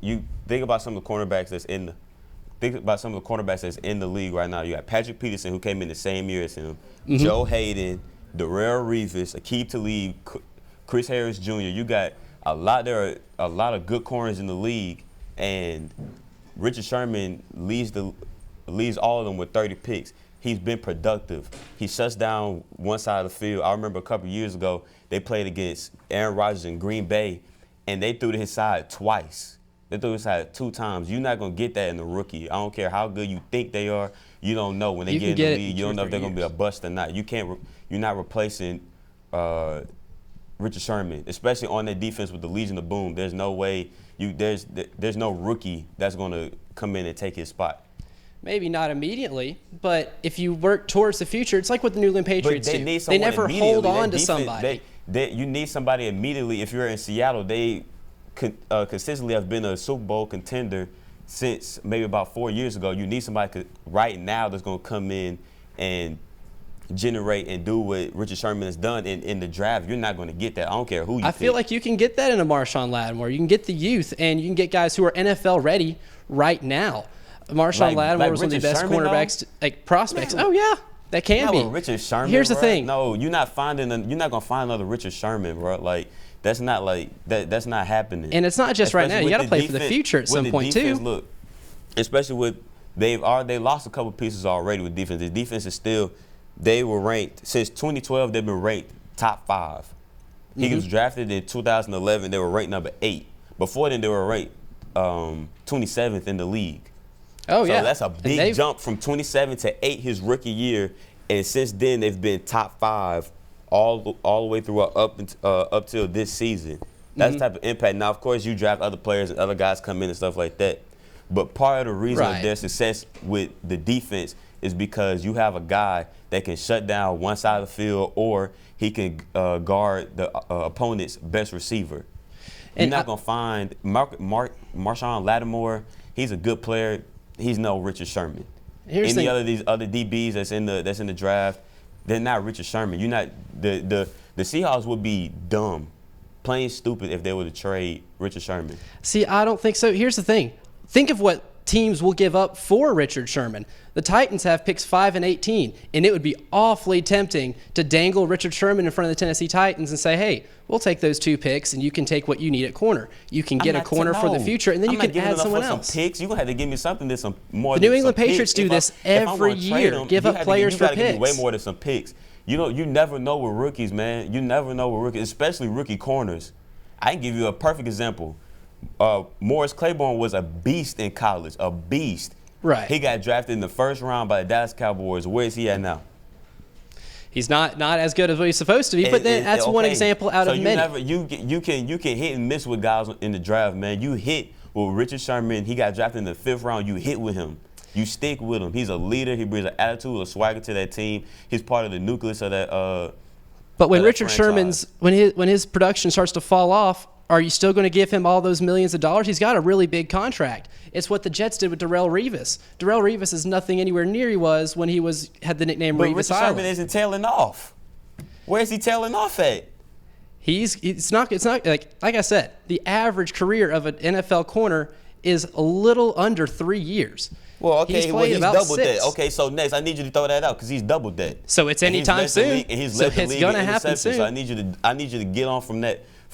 You think about some of the cornerbacks that's in the league right now. You got Patrick Peterson, who came in the same year as him, Mm-hmm. Joe Hayden, Darrell Revis, Aqib Talib, Chris Harris Jr. You got there are a lot of good corners in the league, and Richard Sherman leads all of them with 30 picks. He's been productive. He shuts down one side of the field. I remember a couple years ago, they played against Aaron Rodgers in Green Bay, and they threw to his side twice. They threw his side 2 times. You're not going to get that in the rookie. I don't care how good you think they are. You don't know when they get in the league. You don't know if they're going to be a bust or not. You're not replacing Richard Sherman, especially on that defense with the Legion of Boom. There's no way there's no rookie that's going to come in and take his spot. Maybe not immediately, but if you work towards the future, it's like what the New England Patriots do. They never hold on to somebody. You need somebody immediately. If you're in Seattle, they consistently have been a Super Bowl contender since maybe about 4 years ago. You need somebody right now that's going to come in and generate and do what Richard Sherman has done in the draft. You're not going to get that. I don't care who you pick. Feel like you can get that in a Marshawn Lattimore. You can get the youth, and you can get guys who are NFL ready right now. Marshawn Lattimore was one of the best cornerbacks, prospects. Oh yeah, that can be. Richard Sherman. Here's the thing. No, you're not going to find another Richard Sherman, bro. That's not happening. And it's not just right now. You got to play for the future at some point too. Look, especially with they lost a couple pieces already with defense. The defense is still. They were ranked since 2012. They've been ranked top 5. He was drafted in 2011. They were ranked number 8. Before then, they were ranked 27th in the league. Oh yeah, so that's a big jump from 27 to 8 his rookie year, and since then they've been top 5 all the way through up till this season. That's the type of impact. Now, of course, you draft other players and other guys come in and stuff like that, but part of the reason of their success with the defense is because you have a guy that can shut down one side of the field, or he can guard the opponent's best receiver. You're not gonna find Marshawn Lattimore. He's a good player. He's no Richard Sherman. Any other these other DBs that's in the draft, they're not Richard Sherman. You're not the Seahawks would be dumb, plain stupid if they were to trade Richard Sherman. See, I don't think so. Here's the thing. Think of what teams will give up for Richard Sherman. The Titans have picks 5 and 18, and it would be awfully tempting to dangle Richard Sherman in front of the Tennessee Titans and say, hey, we'll take those 2 picks, and you can take what you need at corner. You can get a corner for the future, and then you can add someone else. Some picks. You're going to have to give me something that's more than the New England Patriots do this every year, give up players for picks. You got to give me way more than some picks. You never know with rookies, man. You never know with rookies, especially rookie corners. I can give you a perfect example. Morris Claiborne was a beast in college, a beast. Right. He got drafted in the first round by the Dallas Cowboys. Where is he at now? He's not as good as what he's supposed to be, but then that's one example out of many. You can hit and miss with guys in the draft, man. You hit with Richard Sherman. He got drafted in the 5th round. You hit with him. You stick with him. He's a leader. He brings an attitude, a swagger to that team. He's part of the nucleus of that. But when Richard Sherman's when his production starts to fall off, are you still going to give him all those millions of dollars? He's got a really big contract. It's what the Jets did with Darrelle Revis. Darrelle Revis is nothing anywhere near he was when he had the nickname but Revis Richard Island. Sherman isn't tailing off. Where is he tailing off at? It's not like I said, the average career of an NFL corner is a little under 3 years. Well, okay, he's played about doubled 6. that. Okay, so next, I need you to throw that out because he's doubled that. So it's anytime soon. So it's gonna happen soon. So I need you to get on from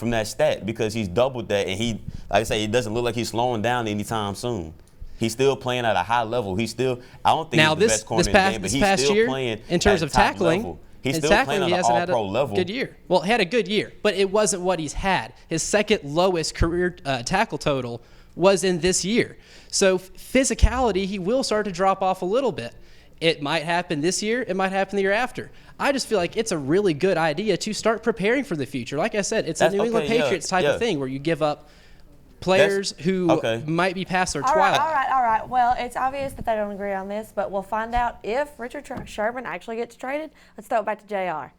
that stat because he's doubled that, and he, like I say, it doesn't look like he's slowing down anytime soon. He's still playing at a high level. I don't think he's the best corner in the game, but he's still playing in terms of tackling. Level. He's still playing on an all-pro level. Good year. Well, he had a good year, but it wasn't what he's had. His second lowest career tackle total was in this year. So physicality, he will start to drop off a little bit. It might happen this year. It might happen the year after. I just feel like it's a really good idea to start preparing for the future. Like I said, it's a New England Patriots type of thing where you give up players who might be past their twilight. All right. Well, it's obvious that they don't agree on this, but we'll find out if Richard Sherman actually gets traded. Let's throw it back to JR.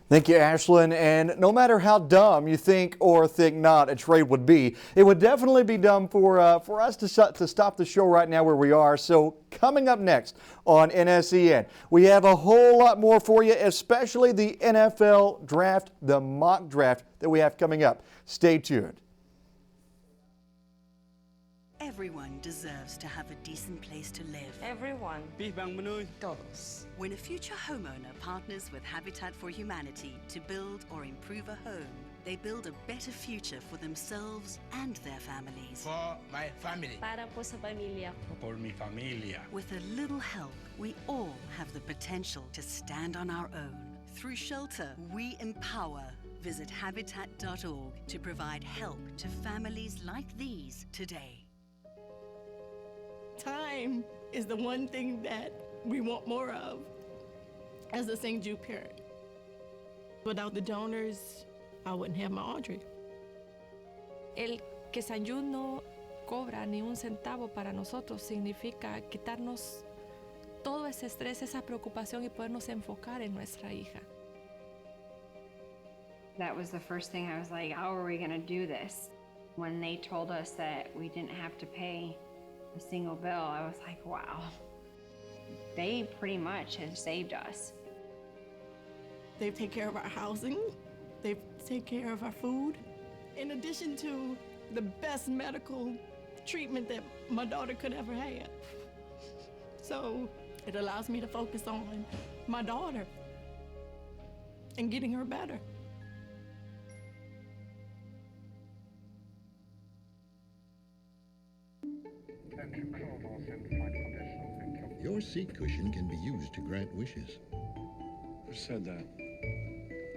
Thank you, Ashlyn. And no matter how dumb you think or think not a trade would be, it would definitely be dumb for us to stop the show right now where we are. So coming up next on NSEN, we have a whole lot more for you, especially the NFL draft, the mock draft that we have coming up. Stay tuned. Everyone deserves to have a decent place to live. Everyone. Todos. When a future homeowner partners with Habitat for Humanity to build or improve a home, they build a better future for themselves and their families. For my family. Para por su familia. Por mi familia. With a little help, we all have the potential to stand on our own. Through shelter, we empower. Visit habitat.org to provide help to families like these today. Time is the one thing that we want more of as a St. Jude parent. Without the donors, I wouldn't have my Audrey. El que St. Jude no cobra ni un centavo para nosotros significa quitarnos todo ese estrés, esa preocupación y podernos enfocar en nuestra hija. That was the first thing I was like, how are we gonna do this? When they told us that we didn't have to pay a single bill, I was like, wow. They pretty much have saved us. They take care of our housing. They take care of our food. In addition to the best medical treatment that my daughter could ever have. So it allows me to focus on my daughter and getting her better. Your seat cushion can be used to grant wishes. Who said that?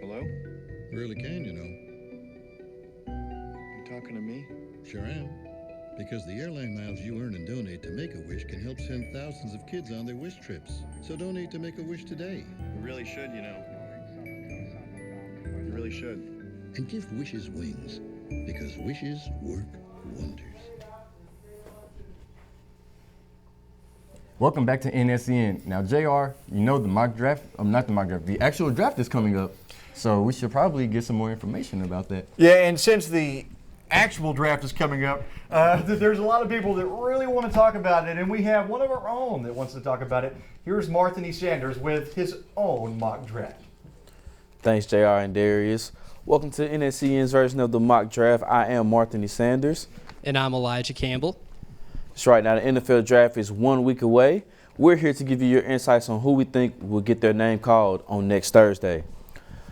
Hello? Really can, you know. You talking to me? Sure am. Because the airline miles you earn and donate to Make-A-Wish can help send thousands of kids on their wish trips. So donate to Make-A-Wish today. You really should, you know. You really should. And give wishes wings. Because wishes work wonders. Welcome back to NSEN. Now, JR, you know the mock draft, not the mock draft, the actual draft is coming up. So we should probably get some more information about that. Yeah, and since the actual draft is coming up, there's a lot of people that really want to talk about it, and we have one of our own that wants to talk about it. Here's Martin Sanders with his own mock draft. Thanks, JR and Darius. Welcome to NSEN's version of the mock draft. I am Martin Sanders. And I'm Elijah Campbell. That's right. Now, the NFL draft is 1 week away. We're here to give you your insights on who we think will get their name called on next Thursday.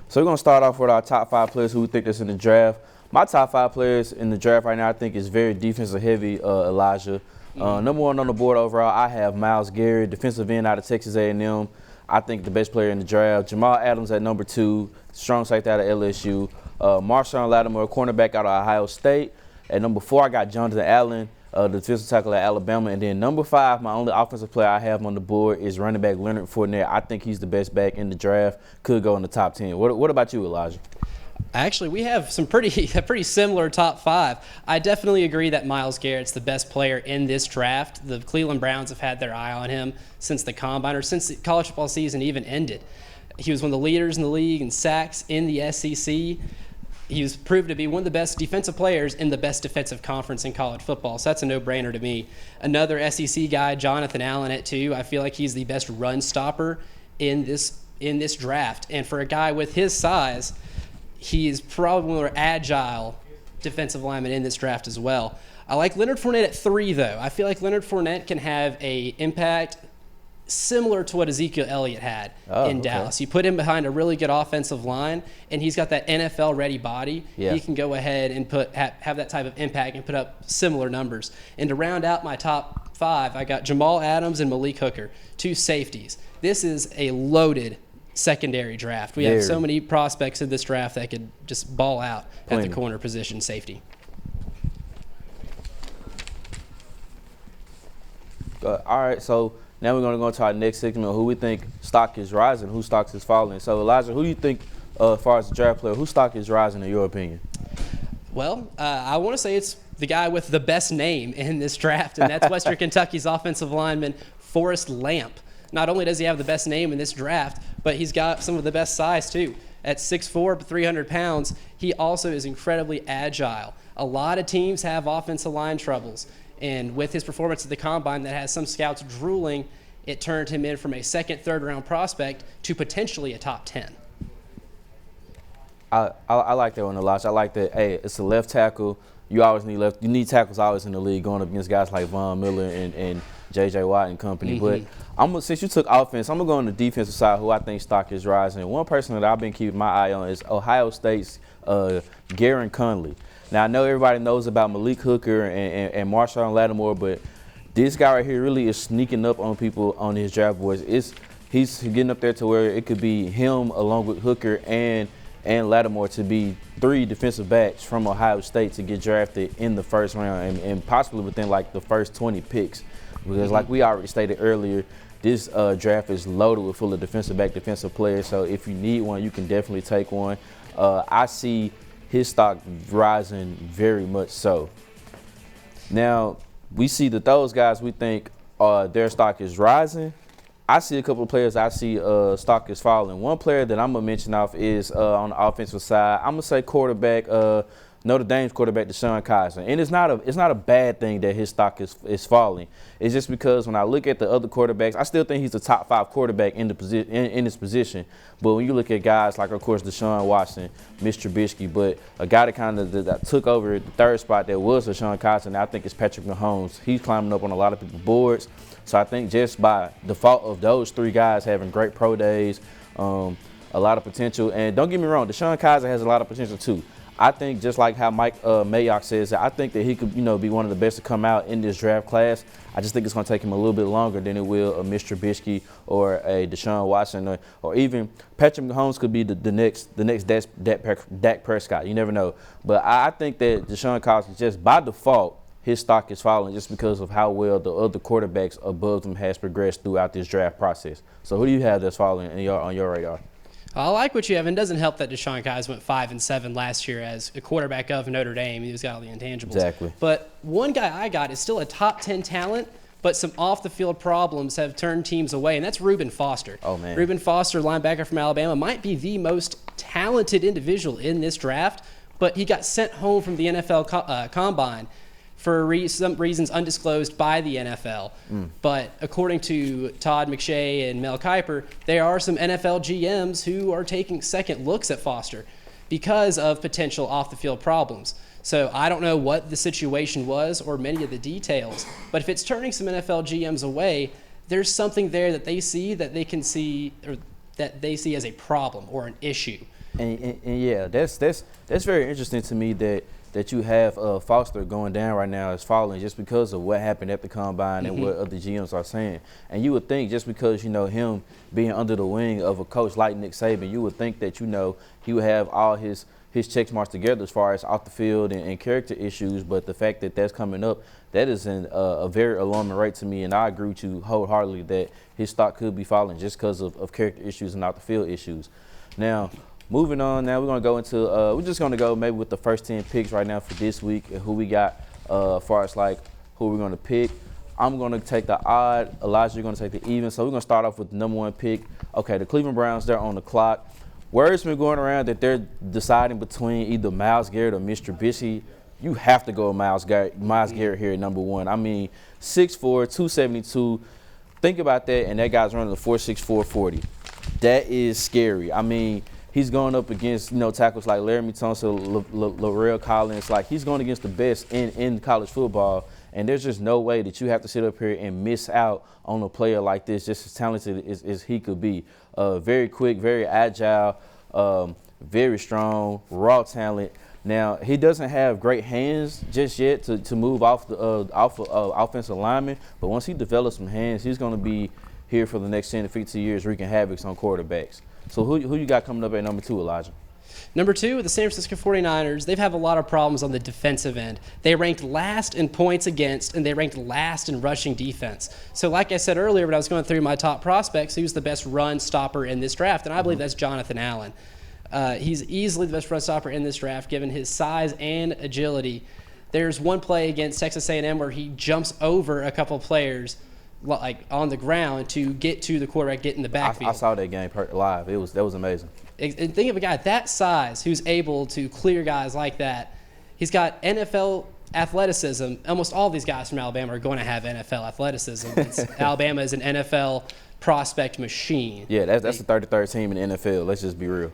So we're going to start off with our top 5 players who we think is in the draft. My top 5 players in the draft right now I think is very defensive heavy, Elijah. Number 1 on the board overall, I have Myles Garrett, defensive end out of Texas A&M. I think the best player in the draft. Jamal Adams at number 2, strong safety out of LSU. Marshawn Lattimore, cornerback out of Ohio State. At number 4, I got Jonathan Allen, the defensive tackle at Alabama. And then number 5, my only offensive player I have on the board is running back Leonard Fournette. I think he's the best back in the draft. Could go in the top 10. What about you, Elijah? Actually, we have a pretty similar top 5. I definitely agree that Myles Garrett's the best player in this draft. The Cleveland Browns have had their eye on him since the combine, or since the college football season even ended. He was one of the leaders in the league in sacks in the SEC. He was proved to be one of the best defensive players in the best defensive conference in college football. So that's a no-brainer to me. Another SEC guy, Jonathan Allen at 2. I feel like he's the best run stopper in this draft. And for a guy with his size, he is probably one of the more agile defensive linemen in this draft as well. I like Leonard Fournette at 3, though. I feel like Leonard Fournette can have an impact similar to what Ezekiel Elliott had in Dallas. You put him behind a really good offensive line, and he's got that NFL-ready body. Yeah. He can go ahead and have that type of impact and put up similar numbers. And to round out my top 5, I got Jamal Adams and Malik Hooker, 2 safeties. This is a loaded secondary draft. We have so many prospects in this draft that could just ball out at the corner position safety. All right, so now we're going to go to our next segment, who we think stock is rising, who stock is falling. So, Elijah, who do you think, as far as the draft player, whose stock is rising in your opinion? Well, I want to say it's the guy with the best name in this draft, and that's Western Kentucky's offensive lineman, Forrest Lamp. Not only does he have the best name in this draft, but he's got some of the best size, too. At 6'4", 300 pounds, he also is incredibly agile. A lot of teams have offensive line troubles, and with his performance at the Combine that has some scouts drooling, it turned him in from a second, third-round prospect to potentially a top 10. I like that one, Elijah. I like that, hey, it's a left tackle. You always need you need tackles always in the league going up against guys like Von Miller and J.J. Watt and company. But since you took offense, I'm going to go on the defensive side, who I think stock is rising. And one person that I've been keeping my eye on is Ohio State's Garen Conley. Now, I know everybody knows about Malik Hooker and Marshawn Lattimore, but this guy right here really is sneaking up on people on his draft boards. He's getting up there to where it could be him along with Hooker and Lattimore to be 3 defensive backs from Ohio State to get drafted in the first round and possibly within like the first 20 picks. Because like we already stated earlier, this draft is loaded with full of defensive back, defensive players. So if you need one, you can definitely take one. I see his stock rising very much so. Now, we see that those guys we think their stock is rising. I see a couple of players I see stock is falling. One player that I'm going to mention off is on the offensive side. I'm going to say quarterback, Notre Dame's quarterback, DeShone Kizer. And it's not a bad thing that his stock is falling. It's just because when I look at the other quarterbacks, I still think he's a top 5 quarterback in his position. But when you look at guys like, of course, Deshaun Watson, Mitch Trubisky, but a guy that took over the 3rd spot that was DeShone Kizer, and I think it's Patrick Mahomes. He's climbing up on a lot of people's boards. So I think just by default of those 3 guys having great pro days, a lot of potential. And don't get me wrong, DeShone Kizer has a lot of potential too. I think just like how Mike Mayock says, I think that he could, be one of the best to come out in this draft class. I just think it's going to take him a little bit longer than it will a Mitch Trubisky or a Deshaun Watson or even Patrick Mahomes could be the next Dak Prescott. You never know. But I think that DeShone Kizer, just by default, his stock is falling just because of how well the other quarterbacks above them has progressed throughout this draft process. So who do you have that's falling on your radar? I like what you have, and it doesn't help that DeShone Kizer went 5-7 last year as a quarterback of Notre Dame. He was got all the intangibles. Exactly. But one guy I got is still a top 10 talent, but some off-the-field problems have turned teams away, and that's Reuben Foster. Oh, man. Reuben Foster, linebacker from Alabama, might be the most talented individual in this draft, but he got sent home from the NFL Combine for some reasons undisclosed by the NFL. But according to Todd McShay and Mel Kiper, there are some NFL GMs who are taking second looks at Foster because of potential off-the-field problems. So I don't know what the situation was or many of the details, but if it's turning some NFL GMs away, there's something there that they see that they can see or that they see as a problem or an issue. And yeah, that's very interesting to me that that you have Foster going down right now is falling just because of what happened at the combine and what other GMs are saying. And you would think just because, you know, him being under the wing of a coach like Nick Saban, you would think that, you know, he would have all his check marks together as far as off the field and character issues. But the fact that that's coming up, that is a very alarming rate to me. And I agree with you wholeheartedly that his stock could be falling just because of character issues and off the field issues. Now, moving on, now we're going to go into, we're just going to go maybe with the first 10 picks right now for this week and who we got as far as like who we're going to pick. I'm going to take the odd. Elijah, you're going to take the even. So we're going to start off with the number 1 pick. Okay, the Cleveland Browns, they're on the clock. Words been going around that they're deciding between either Myles Garrett or Mr. Trubisky. You have to go with Myles Garrett here at number 1. I mean, 6'4", 272. Think about that, and that guy's running a 4.64 40. That is scary. I mean, he's going up against, you know, tackles like Laramie Tunsil, Laurel Collins. Like, he's going against the best in college football, and there's just no way that you have to sit up here and miss out on a player like this, just as talented as he could be. Very quick, very agile, very strong, raw talent. Now, he doesn't have great hands just yet to move off the offensive lineman, but once he develops some hands, he's going to be here for the next 10 to 15 years wreaking havoc on quarterbacks. So who you got coming up at number 2, Elijah? Number 2, the San Francisco 49ers, they've had a lot of problems on the defensive end. They ranked last in points against, and they ranked last in rushing defense. So like I said earlier when I was going through my top prospects, who's the best run stopper in this draft? And I believe that's Jonathan Allen. He's easily the best run stopper in this draft, given his size and agility. There's one play against Texas A&M where he jumps over a couple players like on the ground to get to the quarterback, get in the backfield. I saw that game live. That was amazing. And think of a guy that size who's able to clear guys like that. He's got NFL athleticism. Almost all these guys from Alabama are going to have NFL athleticism. Alabama is an NFL prospect machine. Yeah, that's the 33rd team in the NFL. Let's just be real.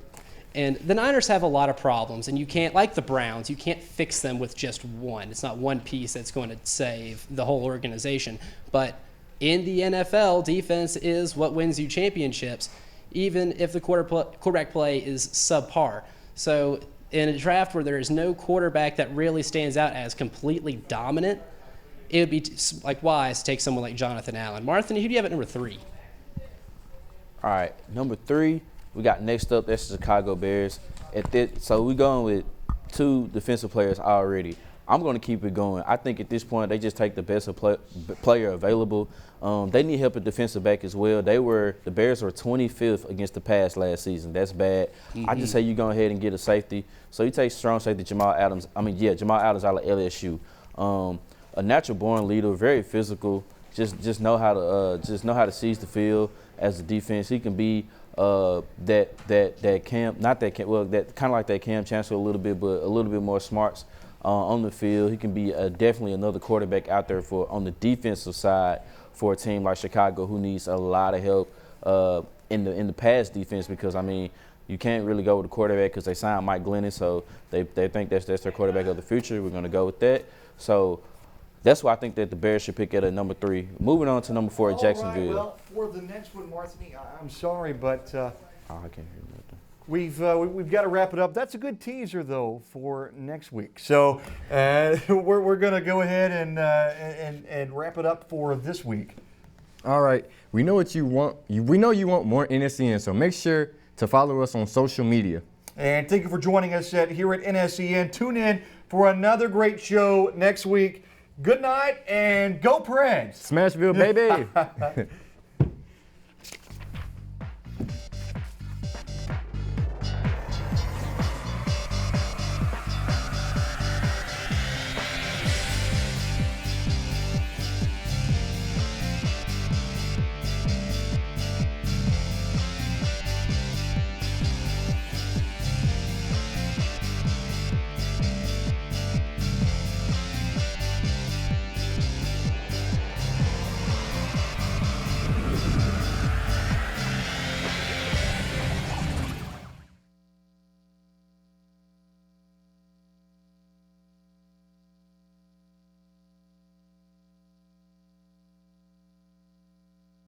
And the Niners have a lot of problems, and you can't, like the Browns, you can't fix them with just one. It's not one piece that's going to save the whole organization. But in the NFL, defense is what wins you championships, even if the quarterback play is subpar. So in a draft where there is no quarterback that really stands out as completely dominant, it would be wise to take someone like Jonathan Allen. Martha, who do you have at number 3? All right, number 3, we got next up, that's the Chicago Bears. So we're going with 2 defensive players already. I'm going to keep it going. I think at this point they just take the best player available. They need help at defensive back as well. The Bears were 25th against the pass last season. That's bad. I just say you go ahead and get a safety. So you take strong safety Jamal Adams out of LSU. A natural born leader, very physical. Just know how to seize the field as a defense. He can be that kind of like that Cam Chancellor a little bit, but a little bit more smarts on the field. He can be definitely another quarterback out there on the defensive side for a team like Chicago who needs a lot of help in the pass defense, because I mean you can't really go with the quarterback because they signed Mike Glennon, so they think that's their quarterback of the future. We're going to go with that. So that's why I think that the Bears should pick at number 3. Moving on to number 4, Jacksonville. Right, well, for the next one, Martini, I'm sorry, but I can't hear nothing. We've got to wrap it up. That's a good teaser, though, for next week. So we're going to go ahead and wrap it up for this week. All right. We know what you want. We know you want more NSEN, so make sure to follow us on social media. And thank you for joining us here at NSEN. Tune in for another great show next week. Good night and go Preds. Smashville, baby.